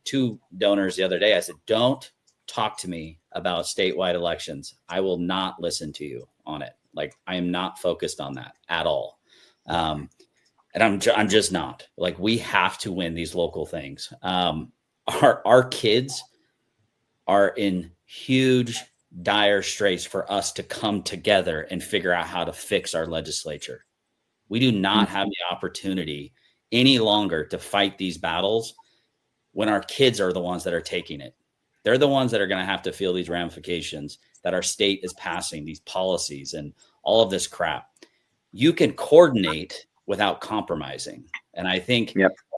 two donors the other day, I said, don't talk to me about statewide elections. I will not listen to you on it. I am not focused on that at all. And I'm just not. We have to win these local things. Our kids are in huge, dire straits for us to come together and figure out how to fix our legislature. We do not have the opportunity any longer to fight these battles when our kids are the ones that are taking it. They're the ones that are going to have to feel these ramifications that our state is passing, these policies and all of this crap. You can coordinate without compromising. And I think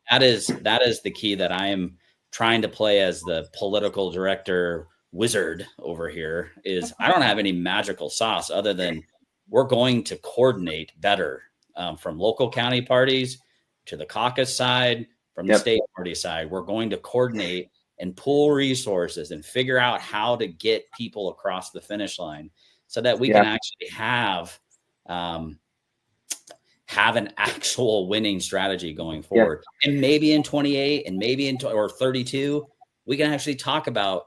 that is the key that I am trying to play as the political director wizard over here. Is I don't have any magical sauce other than we're going to coordinate better from local county parties to the caucus side, from the state party side. We're going to coordinate and pool resources and figure out how to get people across the finish line so that we can actually have an actual winning strategy going forward. And maybe in 28 and maybe in or 32, we can actually talk about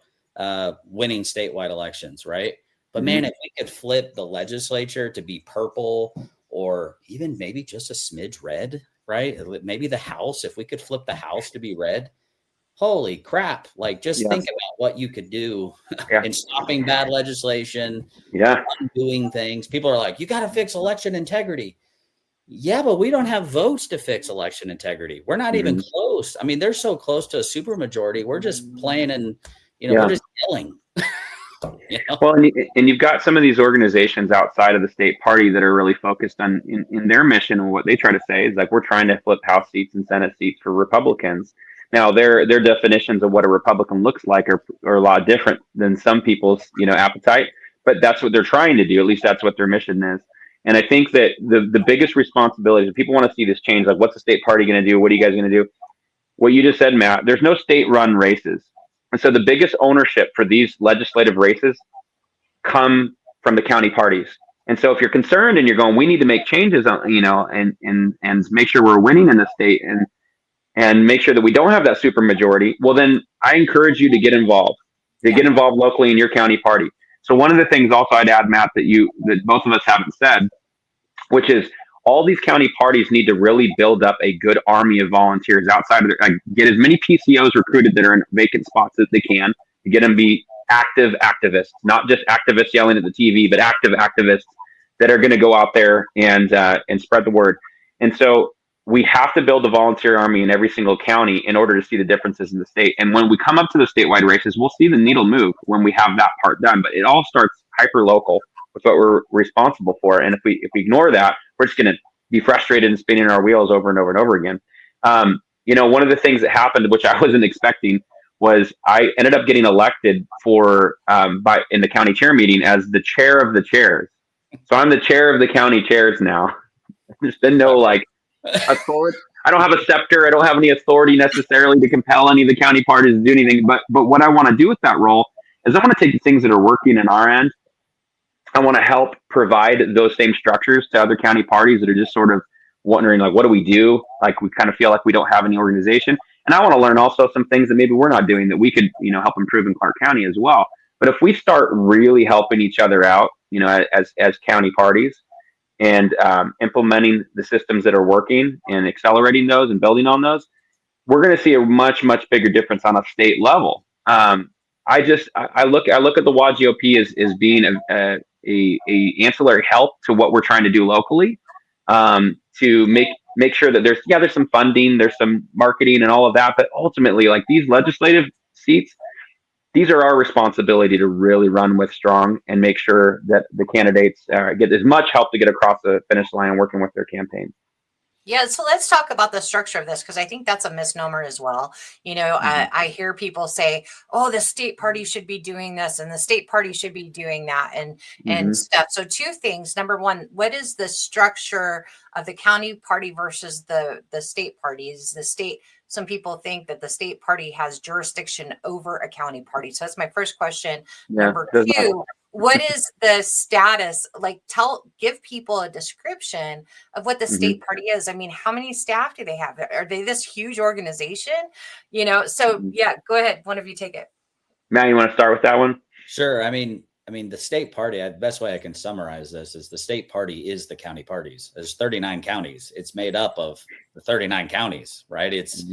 winning statewide elections, right? But man, if we could flip the legislature to be purple or even maybe just a smidge red, right? Maybe the House, if we could flip the House to be red, holy crap. Think about what you could do in stopping bad legislation, undoing things. People are like, you got to fix election integrity. Yeah, but we don't have votes to fix election integrity. We're not even close. They're so close to a supermajority. We're just playing and, we're just yelling. Well, and you've got some of these organizations outside of the state party that are really focused on in their mission, and what they try to say is we're trying to flip House seats and Senate seats for Republicans. Now, their definitions of what a Republican looks like are a lot different than some people's, appetite. But that's what they're trying to do. At least that's what their mission is. And I think that the biggest responsibility, if people want to see this change, like what's the state party going to do? What are you guys going to do? What you just said, Matt, there's no state-run races. And so the biggest ownership for these legislative races come from the county parties. And so if you're concerned and you're going, we need to make changes, and make sure we're winning in the state and make sure that we don't have that super majority, well, then I encourage you to get involved, locally in your county party. So one of the things also I'd add, Matt, that both of us haven't said, which is all these county parties need to really build up a good army of volunteers outside of get as many PCOs recruited that are in vacant spots as they can, to get them to be active activists, not just activists yelling at the TV, but active activists that are going to go out there and spread the word. And so we have to build a volunteer army in every single county in order to see the differences in the state. And when we come up to the statewide races, we'll see the needle move when we have that part done. But it all starts hyper local with what we're responsible for. And if we ignore that, we're just going to be frustrated and spinning our wheels over and over and over again. One of the things that happened, which I wasn't expecting, was I ended up getting elected in the county chair meeting as the chair of the chairs. So I'm the chair of the county chairs now. There's been no authority. I don't have a scepter. I don't have any authority necessarily to compel any of the county parties to do anything. But what I want to do with that role is I want to take the things that are working in our end. I want to help provide those same structures to other county parties that are just sort of wondering, what do we do? We kind of feel like we don't have any organization. And I want to learn also some things that maybe we're not doing that we could, help improve in Clark County as well. But if we start really helping each other out, as county parties, and implementing the systems that are working and accelerating those and building on those, we're going to see a much, much bigger difference on a state level. I look at the WGOP as being a ancillary help to what we're trying to do locally, to make sure that there's some funding, there's some marketing and all of that, but ultimately, these legislative seats, these are our responsibility to really run with strong and make sure that the candidates get as much help to get across the finish line working with their campaign. Yeah, so let's talk about the structure of this, because I think that's a misnomer as well. I hear people say, "Oh, the state party should be doing this, and the state party should be doing that," and stuff. So two things. Number one, what is the structure of the county party versus the state party? Is the state? Some people think that the state party has jurisdiction over a county party. So that's my first question. Yeah, Number two, what is the status? Give people a description of what the state party is. I mean, how many staff do they have? Are they this huge organization? So yeah, go ahead. One of you take it. Matt, you want to start with that one? Sure. I mean, the state party, the best way I can summarize this is the state party is the county parties. There's 39 counties. It's made up of the 39 counties, right? It's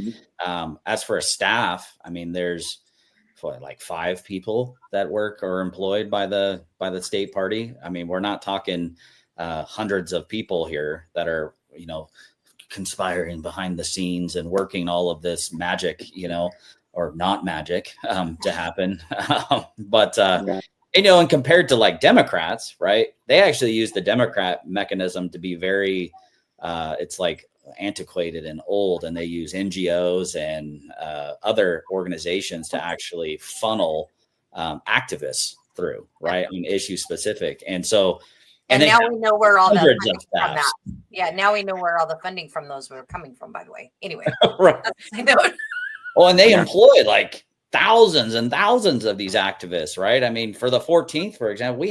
as for a staff, there's 5 people that work or employed by the state party. We're not talking hundreds of people here that are, conspiring behind the scenes and working all of this magic, or not magic to happen. And compared to Democrats, right? They actually use the Democrat mechanism to be very, it's antiquated and old, and they use NGOs and other organizations to actually funnel activists through, right? Issue specific. And so, and now we know where all the funding from that. Yeah, now we know where all the funding from those were coming from, by the way. Anyway. Right. Well, and they employ thousands and thousands of these activists, right? For the 14th, for example,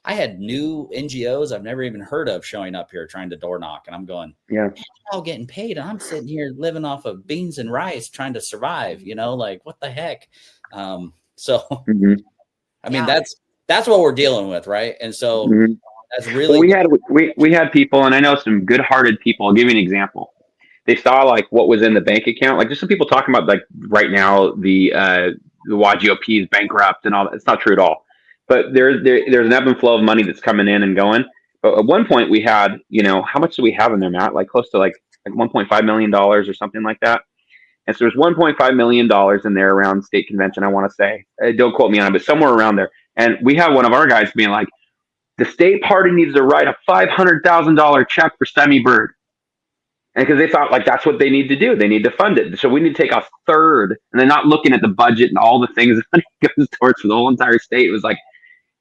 I had new NGOs I've never even heard of showing up here trying to door knock, and I'm going, yeah, they're all getting paid, and I'm sitting here living off of beans and rice trying to survive, what the heck? That's what we're dealing with, right? And so that's really we had people, and I know some good-hearted people. I'll give you an example. They saw what was in the bank account, just some people talking about right now the WGOP is bankrupt and all that. It's not true at all. But there's an ebb and flow of money that's coming in and going. But at one point we had, how much do we have in there, Matt? Close to $1.5 million or something like that. And so there's $1.5 million in there around state convention, I want to say. Don't quote me on it, but somewhere around there. And we have one of our guys being the state party needs to write a $500,000 check for Semi Bird. And because they thought like that's what they need to do. They need to fund it. So we need to take a third, and they're not looking at the budget and all the things that money goes towards for the whole entire state. It was like,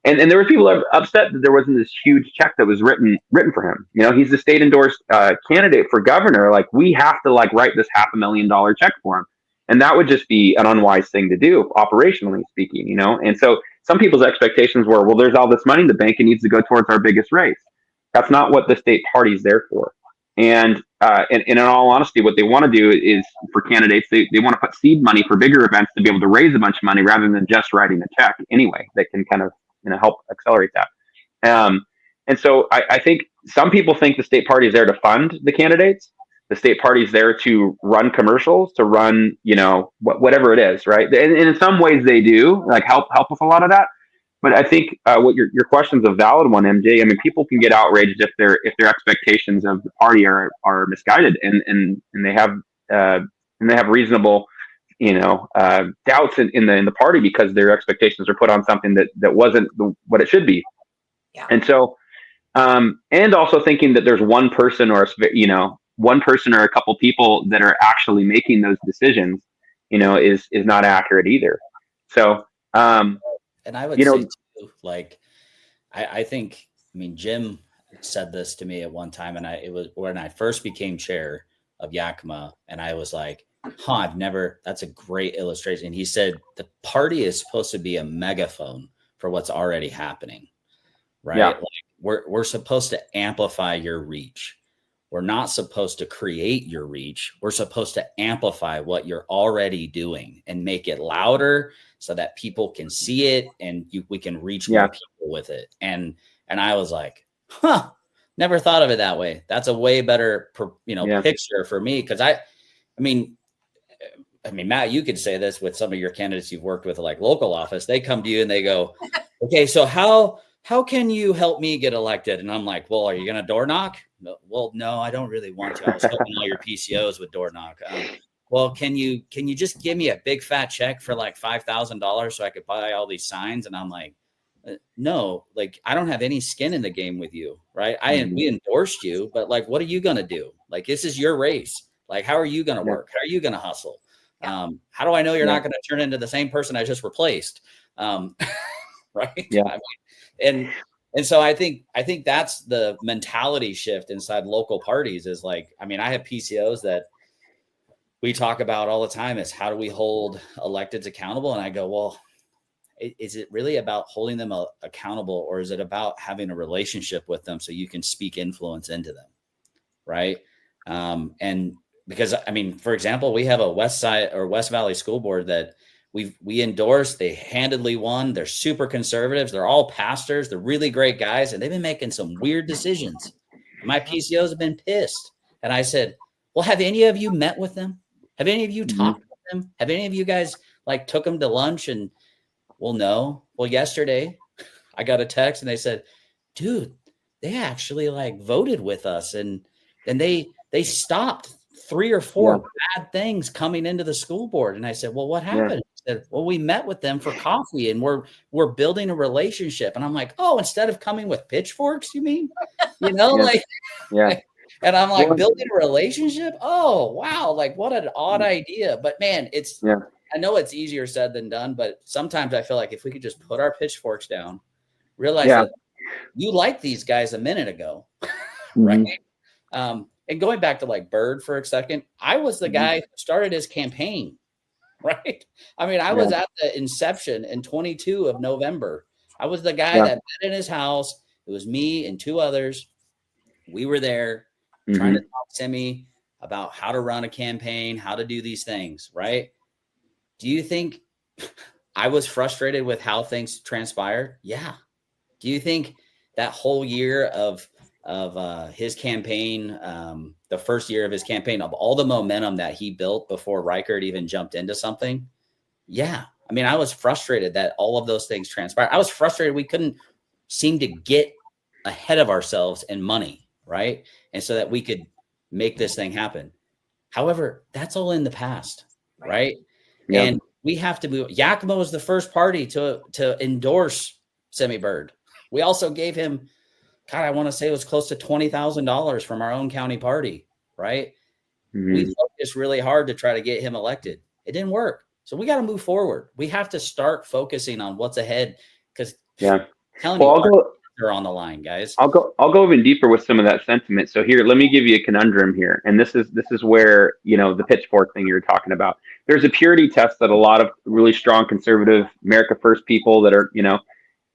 and there were people upset that there wasn't this huge check that was written for him. You know, he's the state endorsed candidate for governor. Like we have to like write this $500,000 check for him, and that would just be an unwise thing to do, operationally speaking. You know, and so some people's expectations were, well, there's all this money in the bank; it needs to go towards our biggest race. That's not what the state party's there for. And in all honesty, what they want to do is for candidates, they want to put seed money for bigger events to be able to raise a bunch of money rather than just writing a check anyway. That can kind of help accelerate that. And so I think some people think the state party is there to fund the candidates. The state party is there to run commercials, to run, whatever it is, right? And in some ways they do like help with a lot of that. But I think what your question's a valid one, MJ. I mean, people can get outraged if their expectations of the party are misguided, and they have reasonable doubts in the party because their expectations are put on something that wasn't what it should be. Yeah. And so, and also thinking that there's one person or a couple people that are actually making those decisions, is not accurate either. So, and I would say too, like, I think, I mean, Jim said this to me at one time, and it was when I first became chair of Yakima, and I was like, that's a great illustration. He said, the party is supposed to be a megaphone for what's already happening, right? Yeah. Like we're supposed to amplify your reach. We're not supposed to create your reach. We're supposed to amplify what you're already doing and make it louder so that people can see it and we can reach more people with it. And I was like, never thought of it that way. That's a way better, picture for me. Cause I mean, Matt, you could say this with some of your candidates you've worked with, like local office. They come to you and they go, okay, so how can you help me get elected? And I'm like, well, are you going to door knock? No, well, no, I don't really want to. I was hoping all your PCOs would door knock. Well, can you just give me a big fat check for like $5,000 so I could buy all these signs? And I'm like, no, like I don't have any skin in the game with you, right? We endorsed you, but like, what are you going to do? Like, this is your race. Like, how are you going to work? How are you going to hustle? How do I know you're not going to turn into the same person I just replaced? Right. Yeah. And so I think that's the mentality shift inside local parties is like, I mean, I have PCOs that we talk about all the time is how do we hold electeds accountable? And I go, well, is it really about holding them accountable, or is it about having a relationship with them so you can speak influence into them? Right. And because, I mean, for example, we have a West Valley school board that we endorsed. They handedly won. They're super conservatives. They're all pastors. They're really great guys. And they've been making some weird decisions. My PCOs have been pissed. And I said, well, have any of you met with them? Have any of you talked with them? Have any of you guys like took them to lunch? And well, no. Well, yesterday I got a text and they said, dude, they actually like voted with us. And they stopped 3 or 4 bad things coming into the school board. And I said, well, what happened? He said, well, we met with them for coffee and we're building a relationship. And I'm like, oh, instead of coming with pitchforks, you mean, And I'm like, building a relationship. Oh, wow. Like what an odd idea, but man, I know it's easier said than done, but sometimes I feel like if we could just put our pitchforks down, realize that you liked these guys a minute ago. Right. And going back to like Bird for a second, I was the guy who started his campaign, right? I mean, I was at the inception in 22 of November. I was the guy that met in his house. It was me and 2 others. We were there trying to talk to me about how to run a campaign, how to do these things, right? Do you think I was frustrated with how things transpired? Yeah. Do you think that whole year of his campaign, the first year of his campaign, of all the momentum that he built before Reichert even jumped into something? Yeah. I mean, I was frustrated that all of those things transpired. I was frustrated we couldn't seem to get ahead of ourselves in money, right? And so that we could make this thing happen. However, that's all in the past, right? Yeah. And we have to move. Yakima was the first party to endorse Semi Bird. We also gave him, God, I want to say it was close to $20,000 from our own county party, right? We focused really hard to try to get him elected. It didn't work. So we got to move forward. We have to start focusing on what's ahead, because telling you're on the line, guys. I'll go even deeper with some of that sentiment. So here, let me give you a conundrum here. And this is where, the pitchfork thing you were talking about. There's a purity test that a lot of really strong conservative America First people that are,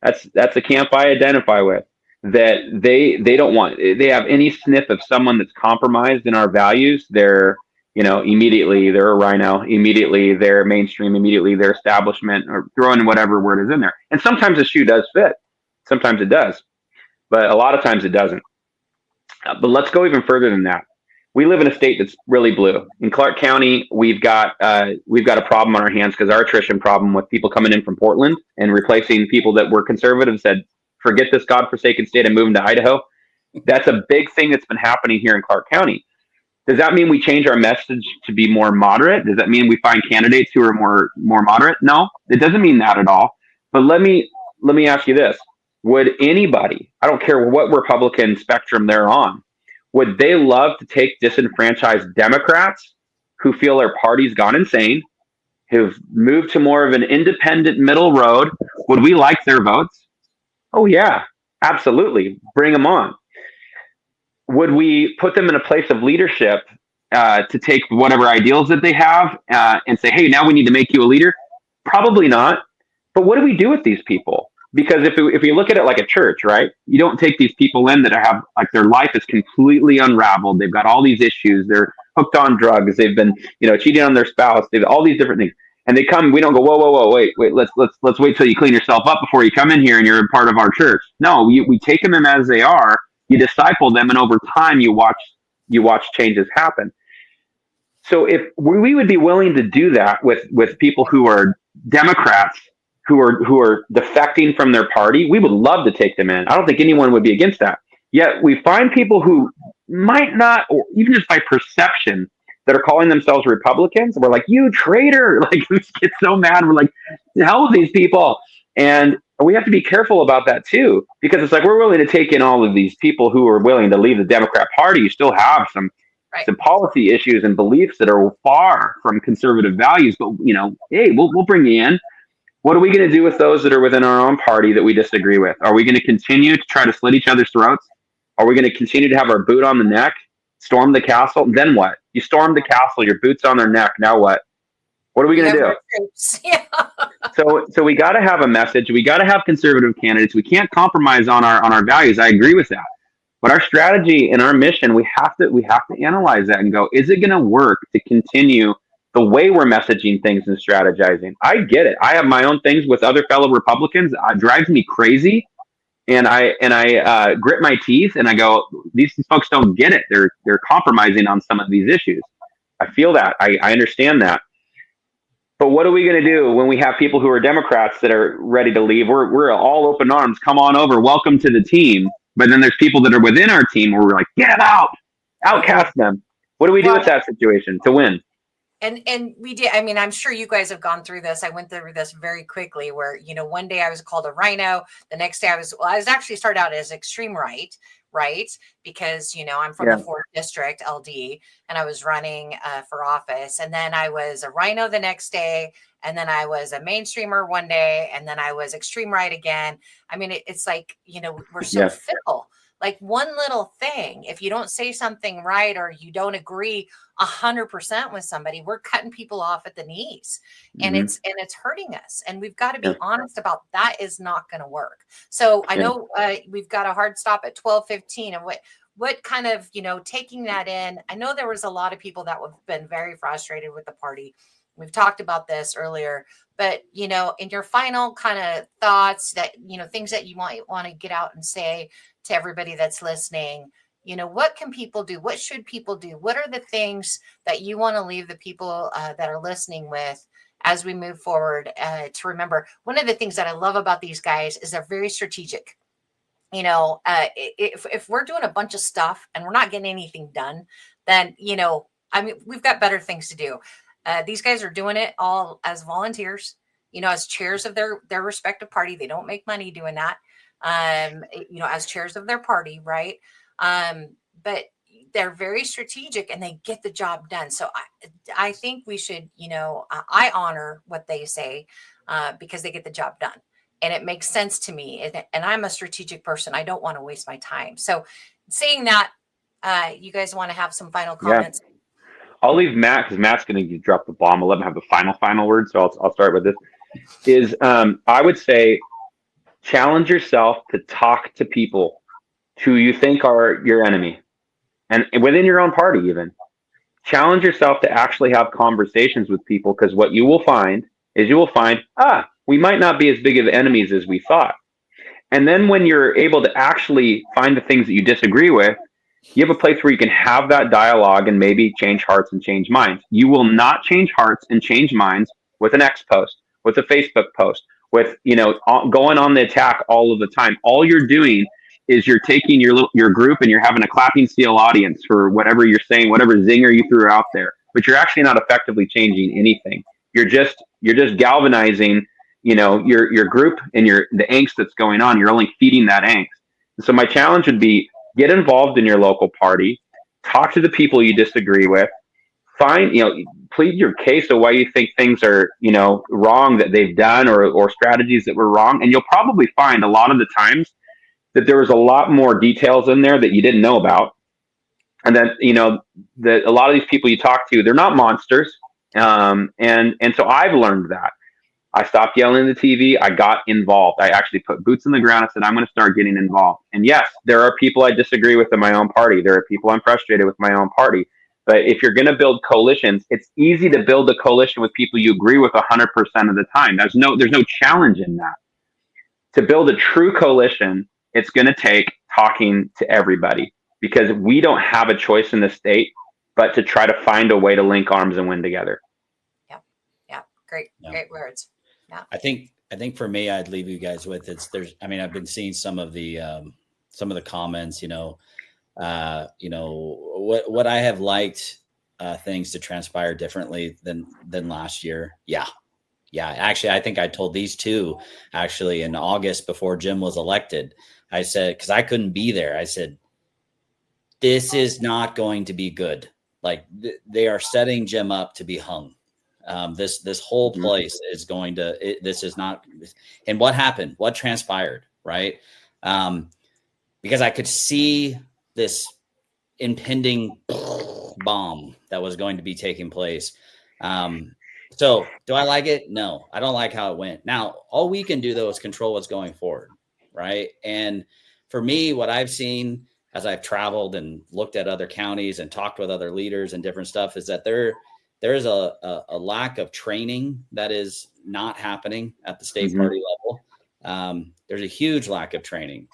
that's a camp I identify with, that they don't want, they have any sniff of someone that's compromised in our values. They're, immediately they're a rhino, immediately they're mainstream, immediately they're establishment, or throw in whatever word is in there. And sometimes the shoe does fit. Sometimes it does, but a lot of times it doesn't. But let's go even further than that. We live in a state that's really blue. In Clark County, we've got a problem on our hands because our attrition problem with people coming in from Portland and replacing people that were conservative, said, forget this godforsaken state and moving to Idaho. That's a big thing that's been happening here in Clark County. Does that mean we change our message to be more moderate? Does that mean we find candidates who are more moderate? No, it doesn't mean that at all. But let me ask you this. Would anybody, I don't care what Republican spectrum they're on, would they love to take disenfranchised Democrats who feel their party's gone insane, who've moved to more of an independent middle road? Would we like their votes? Oh, yeah, absolutely. Bring them on. Would we put them in a place of leadership to take whatever ideals that they have and say, hey, now we need to make you a leader? Probably not. But what do we do with these people? Because if we look at it like a church, right? You don't take these people in that have, like, their life is completely unraveled. They've got all these issues. They're hooked on drugs. They've been, cheating on their spouse. They've all these different things. And they come, we don't go, whoa, wait, let's wait till you clean yourself up before you come in here and you're a part of our church. No, we take them as they are. You disciple them, and over time you watch changes happen. So if we would be willing to do that with people who are Democrats, who are defecting from their party, we would love to take them in. I don't think anyone would be against that. Yet we find people who might not, or even just by perception, that are calling themselves Republicans. We're like, you traitor! Like, we get so mad. We're like, the hell with these people. And we have to be careful about that too, because it's like, we're willing to take in all of these people who are willing to leave the Democrat Party. You still have some policy issues and beliefs that are far from conservative values, but hey, we'll bring you in. What are we going to do with those that are within our own party that we disagree with? Are we going to continue to try to slit each other's throats? Are we going to continue to have our boot on the neck, storm the castle? Then what? You storm the castle, your boot's on their neck. Now what? What are we going to do? Yeah. So we got to have a message. We got to have conservative candidates. We can't compromise on our values. I agree with that. But our strategy and our mission, we have to analyze that and go, is it going to work to continue the way we're messaging things and strategizing? I get it. I have my own things with other fellow Republicans. It drives me crazy. And I grit my teeth and I go, these folks don't get it. They're compromising on some of these issues. I feel that. I understand that. But what are we going to do when we have people who are Democrats that are ready to leave? We're all open arms. Come on over. Welcome to the team. But then there's people that are within our team where we're like, get them out. Outcast them. What do we do with that situation to win? And we did. I mean, I'm sure you guys have gone through this. I went through this very quickly where, one day I was called a rhino. The next day I was actually started out as extreme right? Because, I'm from the 4th district LD and I was running for office. And then I was a rhino the next day. And then I was a mainstreamer one day. And then I was extreme right again. I mean, it's like, we're so fickle. Like one little thing, if you don't say something right or you don't agree 100% with somebody, we're cutting people off at the knees, and it's hurting us. And we've got to be honest about that. Is not going to work. So I know we've got a hard stop at 12:15, and what kind of taking that in. I know there was a lot of people that have been very frustrated with the party. We've talked about this earlier, but in your final kind of thoughts that things that you might want to get out and say to everybody that's listening, what can people do? What should people do? What are the things that you want to leave the people that are listening with as we move forward to remember? One of the things that I love about these guys is they're very strategic. If we're doing a bunch of stuff and we're not getting anything done, then, we've got better things to do. These guys are doing it all as volunteers, as chairs of their respective party. They don't make money doing that. As chairs of their party, right? But they're very strategic and they get the job done. So I think we should, I honor what they say because they get the job done. And it makes sense to me. And I'm a strategic person. I don't want to waste my time. So saying that, you guys want to have some final comments? Yeah. I'll leave Matt because Matt's going to drop the bomb. I'll let him have the final word. So I'll start with this. I would say challenge yourself to talk to people who you think are your enemy, and within your own party even. Challenge yourself to actually have conversations with people, because what you will find is we might not be as big of enemies as we thought. And then when you're able to actually find the things that you disagree with, you have a place where you can have that dialogue and maybe change hearts and change minds. You will not change hearts and change minds with an X post, with a Facebook post, with, going on the attack all of the time. All you're doing is you're taking your group and you're having a clapping steel audience for whatever you're saying, whatever zinger you threw out there, but you're actually not effectively changing anything. You're just galvanizing, your group and the angst that's going on. You're only feeding that angst. And so my challenge would be, get involved in your local party, talk to the people you disagree with, plead your case of why you think things are, wrong that they've done, or strategies that were wrong. And you'll probably find a lot of the times that there was a lot more details in there that you didn't know about. And then, that a lot of these people you talk to, they're not monsters. And so I've learned that. I stopped yelling at the TV. I got involved. I actually put boots in the ground. I said, I'm going to start getting involved. And yes, there are people I disagree with in my own party. There are people I'm frustrated with my own party. But if you're going to build coalitions, it's easy to build a coalition with people you agree with 100% of the time. There's no challenge in that. To build a true coalition, it's going to take talking to everybody, because we don't have a choice in the state but to try to find a way to link arms and win together. Yeah. Great words. Yeah. I think for me, I'd leave you guys with I've been seeing some of the comments, what I have liked, things to transpire differently than last year. Yeah. Actually, I think I told these two actually in August before Jim was elected. I said, because I couldn't be there, I said, this is not going to be good. Like they are setting Jim up to be hung. This whole place is going to, this is not. And what happened? What transpired? Right. Because I could see this impending bomb that was going to be taking place. So do I like it? No, I don't like how it went. Now, all we can do though is control what's going forward. Right. And for me, what I've seen as I've traveled and looked at other counties and talked with other leaders and different stuff is that there is a lack of training that is not happening at the state party level. There's a huge lack of training,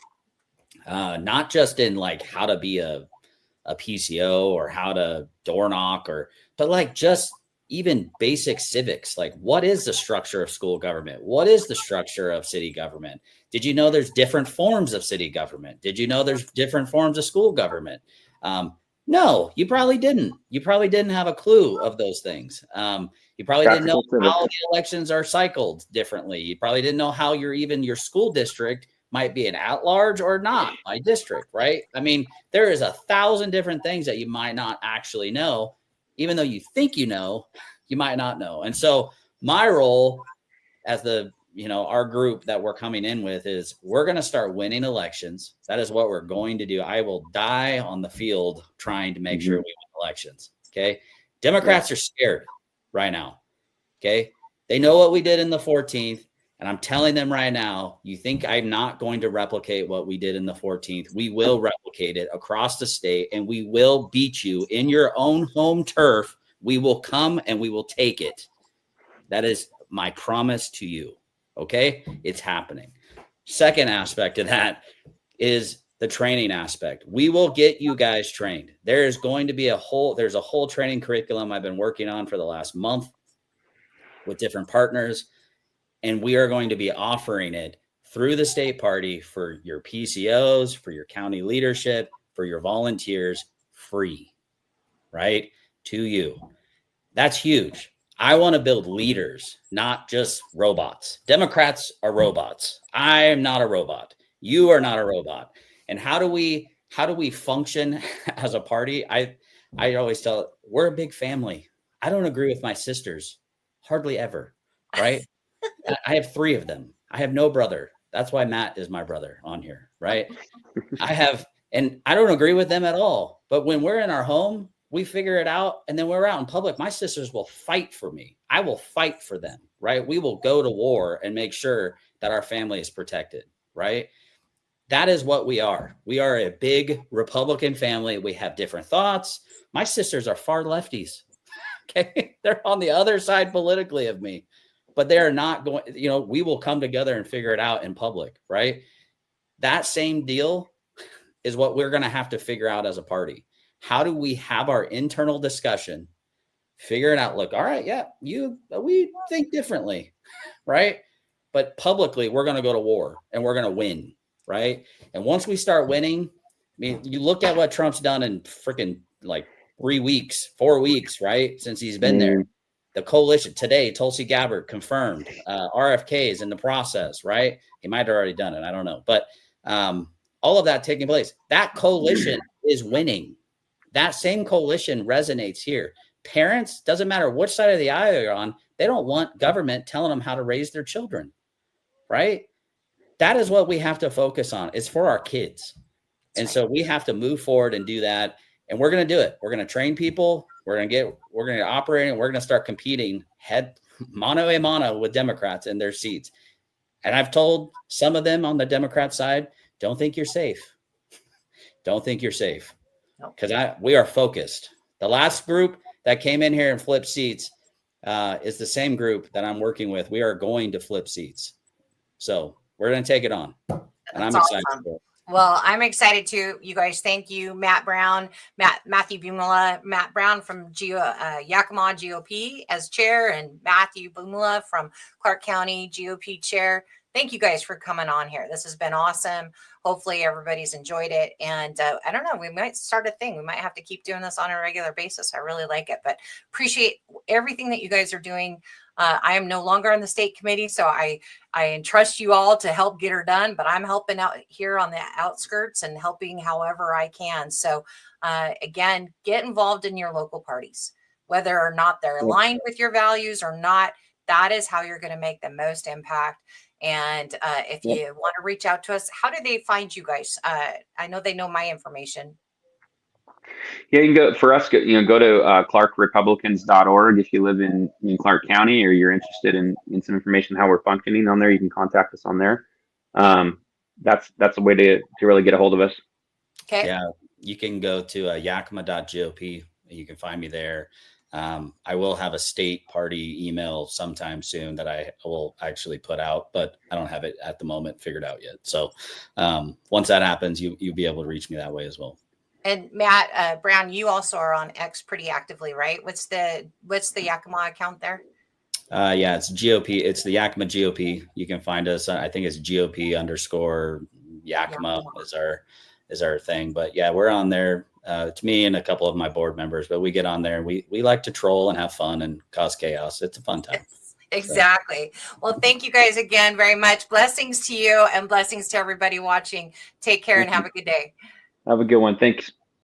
not just in like how to be a PCO or how to door knock but like just even basic civics. Like, what is the structure of school government? What is the structure of city government? Did you know there's different forms of city government? Did you know there's different forms of school government? No, you probably didn't. You probably didn't have a clue of those things. You probably didn't know how the elections are cycled differently. You probably didn't know how your school district might be an at-large or not by district, right? I mean, there is 1,000 different things that you might not actually know. Even though you think you know, you might not know. And so my role as our group that we're coming in with is we're going to start winning elections. That is what we're going to do. I will die on the field trying to make sure we win elections. Okay. Democrats are scared right now. Okay. They know what we did in the 14th. And I'm telling them right now, you think I'm not going to replicate what we did in the 14th. We will replicate it across the state, and we will beat you in your own home turf. We will come and we will take it. That is my promise to you. Okay? It's happening. Second aspect of that is the training aspect. We will get you guys trained. There's going to be a whole training curriculum I've been working on for the last month with different partners. And we are going to be offering it through the state party for your PCOs, for your county leadership, for your volunteers, free, right? To you. That's huge. I want to build leaders, not just robots. Democrats are robots. I am not a robot. You are not a robot. And how do we how do we function as a party? I always tell, we're a big family. I don't agree with my sisters hardly ever, right? I have 3 of them. I have no brother. That's why Matt is my brother on here, right? And I don't agree with them at all. But when we're in our home, we figure it out. And then we're out in public. My sisters will fight for me. I will fight for them, right? We will go to war and make sure that our family is protected, right? That is what we are. We are a big Republican family. We have different thoughts. My sisters are far lefties. Okay. They're on the other side politically of me, but they're not going, we will come together and figure it out in public, right? That same deal is what we're going to have to figure out as a party. How do we have our internal discussion, figure it out? Look, all right, yeah, we think differently, right? But publicly, we're going to go to war and we're going to win, right? And once we start winning, I mean, you look at what Trump's done in freaking like 3 weeks, 4 weeks, right? Since he's been there. The coalition today, Tulsi Gabbard confirmed, RFK is in the process, right? He might have already done it. I don't know. But all of that taking place, that coalition is winning. That same coalition resonates here. Parents, doesn't matter which side of the aisle you're on, they don't want government telling them how to raise their children, right? That is what we have to focus on. It's for our kids. And so we have to move forward and do that. And we're going to do it. We're going to train people. We're going to operate, and we're going to start competing mano a mano with Democrats in their seats. And I've told some of them on the Democrat side, don't think you're safe. Don't think you're safe. Because we are focused. The last group that came in here and flipped seats is the same group that I'm working with. We are going to flip seats. So we're going to take it on. And I'm excited for it. Well, I'm excited too. You guys, thank you, Matthew Bumula, Matt Brown from Yakima GOP as chair, and Matthew Bumula from Clark County GOP chair. Thank you guys for coming on here. This has been awesome. Hopefully everybody's enjoyed it. And I don't know, we might start a thing. We might have to keep doing this on a regular basis. I really like it, but appreciate everything that you guys are doing. I am no longer on the state committee, so I entrust you all to help get her done, but I'm helping out here on the outskirts and helping however I can. So again, get involved in your local parties, whether or not they're aligned with your values or not. That is how you're going to make the most impact. And if you want to reach out to us, how do they find you guys? I know they know my information. Yeah, you can go for us. Go to clarkrepublicans.org if you live in Clark County or you're interested in some information how we're functioning on there. You can contact us on there. That's a way to really get a hold of us. Okay. Yeah, you can go to yakima.gop. You can find me there. I will have a state party email sometime soon that I will actually put out, but I don't have it at the moment figured out yet. So once that happens, you'll be able to reach me that way as well. And Matt Brown, you also are on X pretty actively, right? What's the Yakima account there? Yeah, it's GOP. It's the Yakima GOP. You can find us. I think it's GOP_Yakima is our thing. But yeah, we're on there. It's me and a couple of my board members, but we get on there and we like to troll and have fun and cause chaos. It's a fun time. Exactly. Well, thank you guys again very much. Blessings to you and blessings to everybody watching. Take care and have a good day. Have a good one. Thanks.